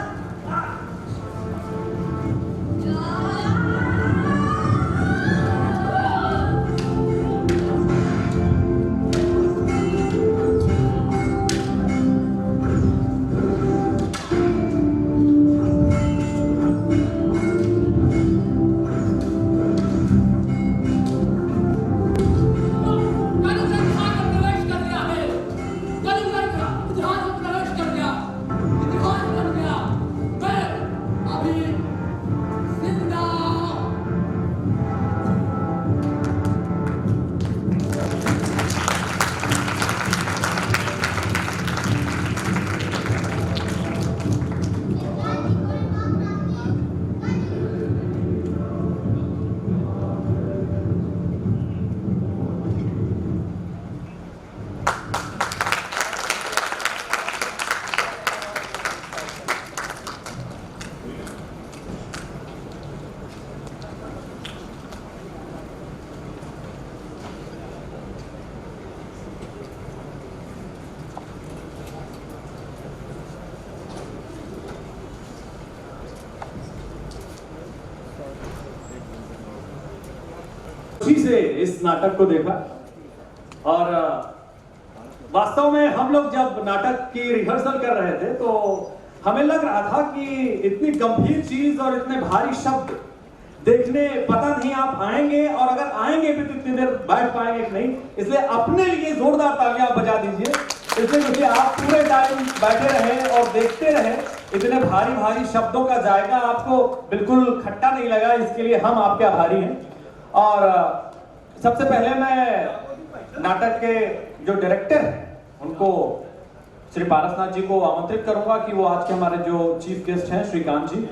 खुशी से इस नाटक को देखा और वास्तव में हम लोग जब नाटक की रिहर्सल कर रहे थे तो हमें लग रहा था कि इतनी गंभीर चीज और इतने भारी शब्द देखने पता नहीं आप आएंगे और अगर आएंगे भी तो इतनी देर बैठ पाएंगे कि नहीं। इसलिए अपने लिए जोरदार तालियां बजा दीजिए, इसलिए क्योंकि आप पूरे टाइम बैठे रहे और देखते रहे। इतने भारी भारी शब्दों का जायका आपको बिल्कुल खट्टा नहीं लगा, इसके लिए हम आपके आभारी हैं। और सबसे पहले मैं नाटक के जो डायरेक्टर हैं उनको श्री पारसनाथ जी को आमंत्रित करूंगा कि वो आज के हमारे जो चीफ गेस्ट हैं श्रीकांत जी,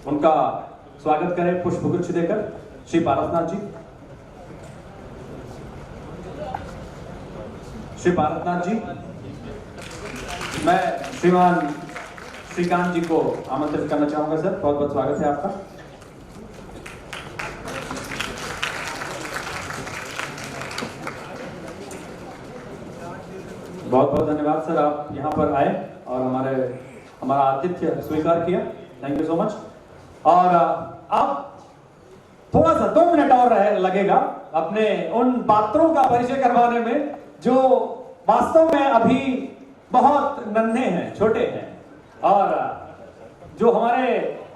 उनका स्वागत करें पुष्पगुच्छ देकर। श्री पारसनाथ जी, श्री पारसनाथ जी, मैं श्रीमान श्रीकांत जी को आमंत्रित करना चाहूंगा। सर, बहुत बहुत स्वागत है आपका। बहुत बहुत धन्यवाद सर, आप यहाँ पर आए और हमारा आतिथ्य स्वीकार किया। Thank you so much. और अब थोड़ा सा 2 मिनट और लगेगा अपने उन पात्रों का परिचय करवाने में जो वास्तव में अभी बहुत नन्हे हैं, छोटे हैं। और जो हमारे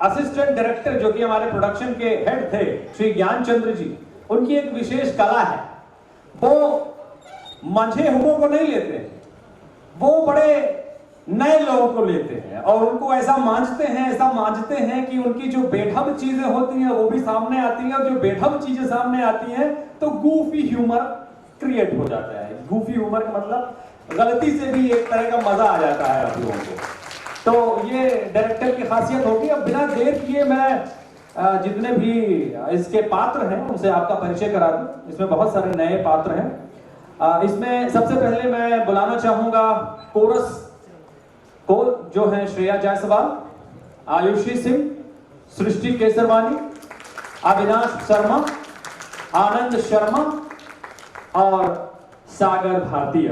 असिस्टेंट डायरेक्टर जो कि हमारे प्रोडक्शन के हेड थे श्री ज्ञानचंद्र जी, उनकी एक विशेष कला है, वो मंझे हुओं को नहीं लेते, वो बड़े नए लोगों को लेते हैं और उनको ऐसा मांझते हैं कि उनकी जो बेढब चीजें होती हैं वो भी सामने आती हैं, और जो बेढब चीजें सामने आती हैं तो गूफी ह्यूमर क्रिएट हो जाता है। गूफी ह्यूमर का मतलब गलती से भी एक तरह का मजा आ जाता है आप लोगों को। तो ये डायरेक्टर की खासियत होगी। अब बिना देर किए मैं जितने भी इसके पात्र हैं उनसे आपका परिचय करा दूं। इसमें बहुत सारे नए पात्र हैं। इसमें सबसे पहले मैं बुलाना चाहूंगा कोरस को, जो है श्रेया जायसवाल, आयुषी सिंह, सृष्टि केसरवानी, अविनाश शर्मा, आनंद शर्मा और सागर भारतीय।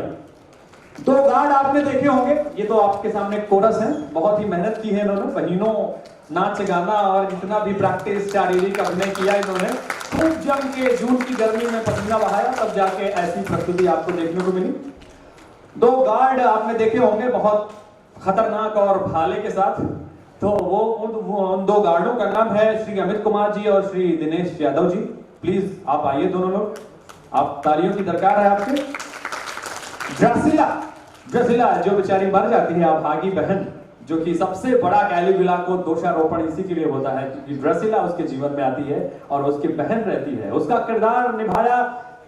2 गार्ड आपने देखे होंगे, ये तो आपके सामने कोरस है। बहुत ही मेहनत की है इन्होंने, महीनों नाच गाना और जितना भी प्रैक्टिस शारीरिक अभिनय किया इन्होंने, खूब जम के जून की गर्मी में पसीना बहाया, तब जाके ऐसी प्रस्तुति आपको देखने को मिली। दो गार्ड आपने देखे होंगे बहुत खतरनाक और भाले के साथ, तो वो उन दो गार्डों का नाम है श्री अमित कुमार जी और श्री दिनेश यादव जी। प्लीज आप आइए दोनों लोग, आप तालियों की दरकार है आपके। ड्रेसिला जो बेचारी मर जाती है अभागी बहन, जो कि सबसे बड़ा कैलिगुला को दोषारोपण इसी के लिए होता है क्योंकि ड्रेसिला उसके जीवन में आती है और उसकी बहन रहती है। उसका किरदार निभाया,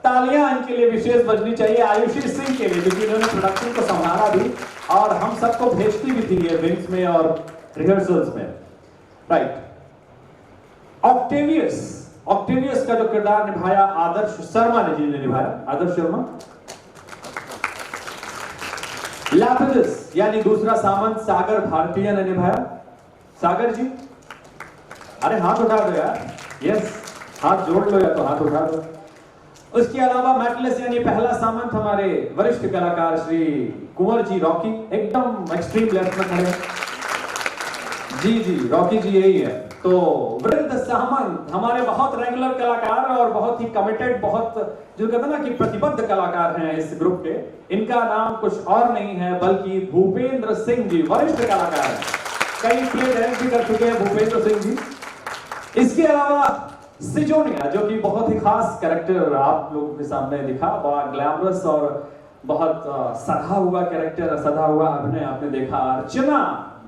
तालियां इनके लिए विशेष बजनी चाहिए आयुषी सिंह के लिए, क्योंकि इन्होंने प्रोडक्शन को संभाला भी और हम सबको भेजती भी थी ये विंग्स में और रिहर्सल्स में। राइट, ऑक्टेवियस का जो किरदार निभाया आदर्श शर्मा जी ने निभाया, आदर्श शर्मा। लैपिडस यानी दूसरा सामंत सागर भारतीय ने निभाया, सागर जी। अरे हाथ उठा दो यार, यस हाथ जोड़ लो या तो हाथ उठा दो। उसके अलावा मैटलेस यानी पहला सामंत हमारे वरिष्ठ कलाकार श्री कुंवर जी रॉकी, एकदम एक्सट्रीम लेफ्ट में खड़े। जी रॉकी जी यही है। तो वृद्ध सामंत हमारे बहुत रेगुलर कलाकार और बहुत ही कमिटेड, बहुत जो कहते हैं ना कि प्रतिबद्ध कलाकार हैं इस ग्रुप के। इनका नाम कुछ और नहीं है बल्कि भूपेंद्र सिंह जी, वरिष्ठ कलाकार हैं, कई प्ले डायरेक्ट भी कर चुके हैं भूपेंद्र सिंह जी। इसके अलावा सिजोनिया जो कि बहुत ही खास कैरेक्टर आप लोगों के सामने दिखा, बहुत ग्लैमरस और बहुत सधा हुआ कैरेक्टर, सधा हुआ अभिनय आपने देखा। अर्चना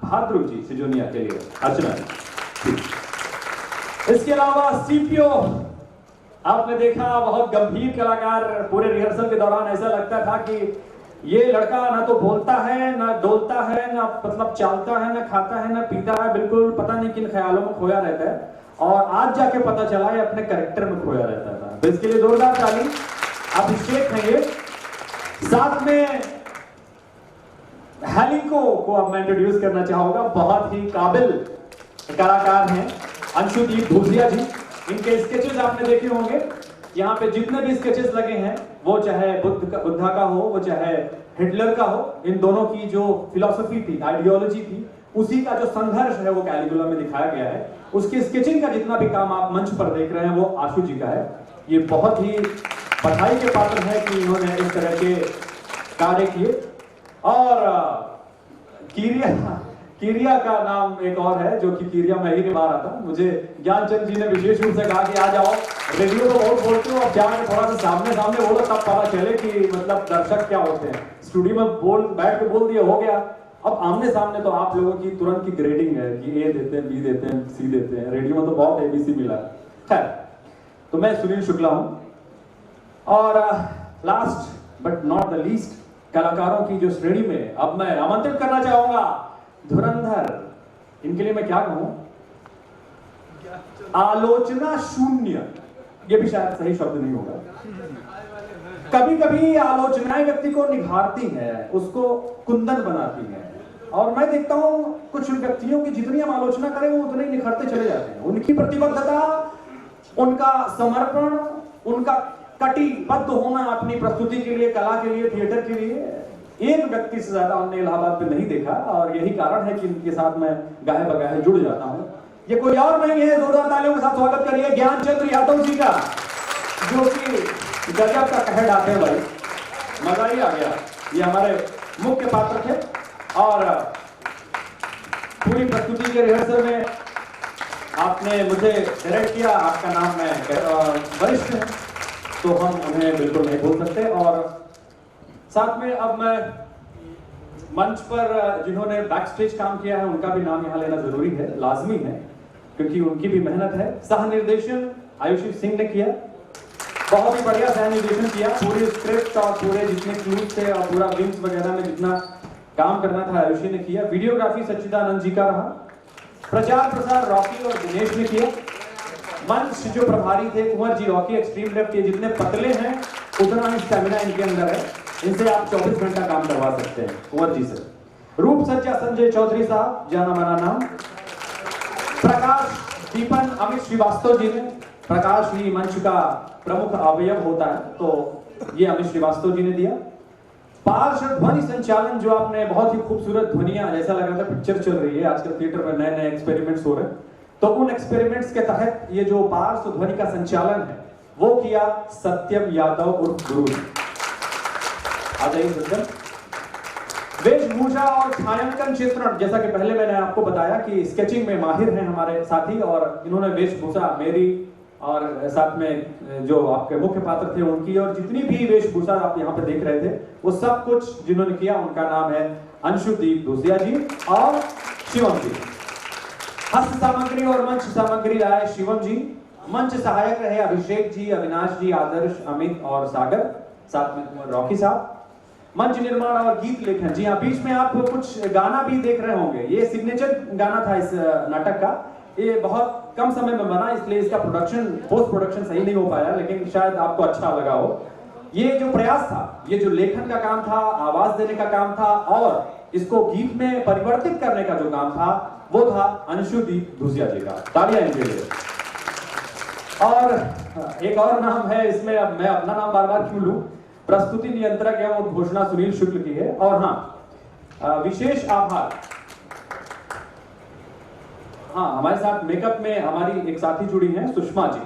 भाद्रू जी सिजोनिया के लिए, अर्चना। इसके अलावा सीपीओ आपने देखा, बहुत गंभीर कलाकार। पूरे रिहर्सल के दौरान ऐसा लगता था कि ये लड़का ना तो बोलता है, ना डोलता है, ना मतलब चालता है, ना खाता है, ना पीता है, बिल्कुल पता नहीं किन ख्यालों में खोया रहता है। और आज जाके पता चला ये अपने कैरेक्टर में खोया रहता था। तो इसके लिए जोरदार ताली। अभिषेक है ये, साथ में हेलिको को अब मैं इंट्रोड्यूस करना चाहूंगा, बहुत ही काबिल कलाकार हैं अंशुदीप भूसिया जी। इनके स्केचेस आपने देखे होंगे, यहाँ पे जितने भी स्केचेस लगे हैं, वो चाहे बुद्धा का हो, वो चाहे हिटलर का हो, इन दोनों की जो फिलॉसफी थी, आइडियोलॉजी थी, उसी का जो संघर्ष है वो कैलिगुला में दिखाया गया है। उसकी स्केचिंग का जितना भी काम आप मंच पर देख रहे हैं वो आशु जी का है। ये बहुत ही बधाई के पात्र है कि इन्होंने इस तरह के कार्य किए। और कीरिया का नाम एक और है जो कि कीरिया मैं ही निभा रहा था। मुझे ज्ञानचंद जी ने विशेष रूप से कहा कि आ जाओ, रेडियो तो बहुत बोलते हो, अब जाके थोड़ा सा सामने बोलो तब पता चले कि मतलब दर्शक क्या होते हैं। स्टूडियो में बैठ के बोल दिया हो गया, अब आमने सामने तो आप लोगों की तुरंत की ग्रेडिंग है कि ए देते हैं, बी देते हैं, सी देते हैं। रेडियो में तो बहुत एबीसी मिला। खैर, तो मैं सुनील शुक्ला हूं और last but not the least कलाकारों की जो श्रेणी में अब मैं आमंत्रित करना चाहूंगा धुरंधर। इनके लिए मैं क्या कहूं, आलोचना शून्य, ये भी शायद सही शब्द नहीं होगा। कभी कभी आलोचनाएं व्यक्ति को निखारती है, उसको कुंदन बनाती है। और मैं देखता हूं कुछ व्यक्तियों की जितनी हम आलोचना करें वो उतने ही निखरते चले जाते हैं। उनकी प्रतिबद्धता, उनका समर्पण, उनका कटिबद्ध होना अपनी प्रस्तुति के लिए, कला के लिए, थिएटर के लिए, एक व्यक्ति से ज्यादा हमने इलाहाबाद में नहीं देखा। और यही कारण है कि इनके साथ मैं गाहे बगाहे जुड़ जाता हूं। ये कोई और नहीं है, जोरदार तालियों के साथ स्वागत करिए ज्ञानचंद्र यादव जी का, जो कि गजब का कह डालते हैं भाई, मजा ही आ गया। ये हमारे मुख्य पात्र थे और पूरी प्रस्तुति के रिहर्सल में आपने मुझे डायरेक्ट किया। आपका नाम मैं वरिष्ठ है तो हम उन्हें बिल्कुल नहीं भूल सकते। और साथ में अब मैं मंच पर जिन्होंने बैक स्टेज काम किया है उनका भी नाम यहाँ लेना जरूरी है, लाजमी है, क्योंकि उनकी भी मेहनत है। सह निर्देशन आयुषी सिंह ने किया, बहुत ही बढ़िया सह निर्देशन किया। पूरी स्क्रिप्ट और पूरे जितने क्लूज थे और पूरा विंग्स वगैरह में जितना काम करना था आयुषी ने किया। वीडियोग्राफी सच्चिदानंद जी का रहा। प्रचार प्रसार रॉकी और दिनेश ने किया। मंच जो प्रभारी थे Kunwar ji Rocky, extreme left के, जितने पतले हैं उतना ही स्टेमिना इनके अंदर है, इनसे आप 24 घंटा काम करवा सकते हैं कुंवर जी से। रूप सज्जा संजय चौधरी साहब, जाना माना नाम। प्रकाश दीपन अमित श्रीवास्तव जी ने, प्रकाश ही मंच का प्रमुख अवयव होता है तो ये अमित श्रीवास्तव जी ने दिया। पार्श्व ध्वनि संचालन जो आपने बहुत ही खूबसूरत ध्वनियां, जैसा लग रहा था पिक्चर चल रही है, आजकल थिएटर में नए नए एक्सपेरिमेंट्स हो रहे हैं, तो उन एक्सपेरिमेंट्स के तहत ये जो पार्श्व ध्वनि का संचालन है वो किया सत्यम यादव उर्फ गुरु ने। आ जाइए सत्यम। वेशभूषा और छायांकन चित्रण, जैसा कि पहले मैंने आपको बताया कि स्केचिंग में माहिर हैं हमारे साथी, और इन्होंने वेशभूषा मेरी और साथ में जो आपके मुख्य पात्र थे उनकी, और जितनी भी वेशभूषा आप यहाँ पे देख रहे थे वो सब कुछ जिन्होंने किया उनका नाम है अंशुदीप दूसिया जी और शिवम जी। हस्त सामग्री और मंच सामग्री लाए शिवम जी। मंच सहायक रहे अभिषेक जी, अविनाश जी, आदर्श, अमित और सागर, साथ में रॉकी साहब। मंच निर्माण और गीत लेखन, जी हाँ, बीच में आप कुछ गाना भी देख रहे होंगे। ये सिग्नेचर गाना था इस नाटक का। ये बहुत कम समय में बना, इसलिए इसका प्रोडक्शन, पोस्ट प्रोडक्शन सही नहीं हो पाया, लेकिन शायद आपको अच्छा लगा हो। ये जो प्रयास था, ये जो लेखन का काम था, आवाज देने का काम था और इसको गीत में परिवर्तित करने का जो काम था वो था अंशुदीप दूसिया जी का। तालियां इनके लिए। और एक और नाम है इसमें, अब मैं अपना नाम बार बार क्यों लूं, प्रस्तुति नियंत्रक एवं उद्घोषणा सुनील शुक्ल की है। और हाँ, विशेष आभार, हाँ, हमारे साथ मेकअप में हमारी एक साथी जुड़ी हैं सुषमा जी,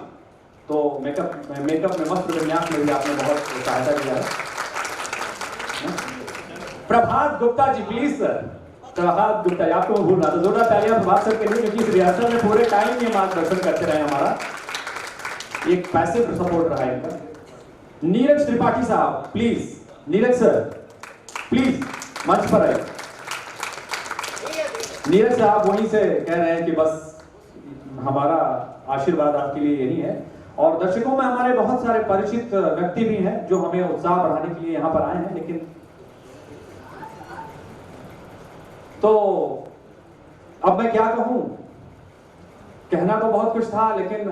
तो मेकअप में वस्त्र विन्यास में भी आपने बहुत सहायता किया है। प्रभात गुप्ता जी, प्लीज सर। प्रभात गुप्ता, आपको मैं भूल रहा था, जोरदार तालियां प्रभात सर के लिए, क्योंकि इस रिहर्सल में पूरे टाइम ये मार्गदर्शन करते रहे हमारा, एक पैसिव सपोर्ट रहा है इनका। नीरज त्रिपाठी साहब, प्लीज। नीरज सर प्लीज मंच पर आइए। नीरज साहब वहीं से कह रहे हैं कि बस हमारा आशीर्वाद आपके लिए यही है। और दर्शकों में हमारे बहुत सारे परिचित व्यक्ति भी हैं जो हमें उत्साह बढ़ाने के लिए यहाँ पर आए हैं, लेकिन तो अब मैं क्या कहूं, कहना तो बहुत कुछ था, लेकिन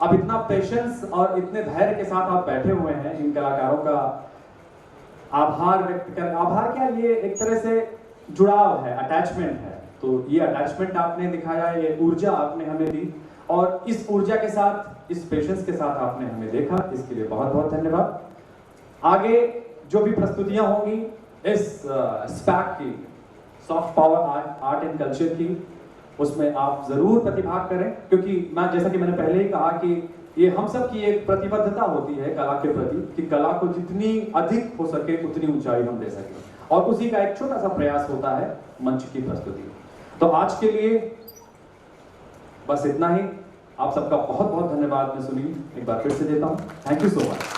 अब इतना पेशेंस और इतने धैर्य के साथ आप बैठे हुए हैं, इन कलाकारों का आभार व्यक्त कर, आभार क्या, ये एक तरह से जुड़ाव है, अटैचमेंट है। तो ये अटैचमेंट आपने दिखाया, ये ऊर्जा आपने हमें दी, और इस ऊर्जा के साथ, इस पेशेंस के साथ आपने हमें देखा, इसके लिए बहुत बहुत धन्यवाद। आगे जो भी प्रस्तुतियां होंगी इस स्पैक की, soft power art and culture की, उसमें आप जरूर प्रतिभाग करें, क्योंकि मैं, जैसा कि मैंने पहले ही कहा कि ये हम सब की एक प्रतिबद्धता होती है कला के प्रति, कि कला को जितनी अधिक हो सके उतनी ऊंचाई हम दे सकें, और उसी का एक छोटा सा प्रयास होता है मंच की प्रस्तुति। तो आज के लिए बस इतना ही। आप सबका बहुत बहुत धन्यवाद मैं सुनील एक बार फिर से देता हूं। Thank you so much.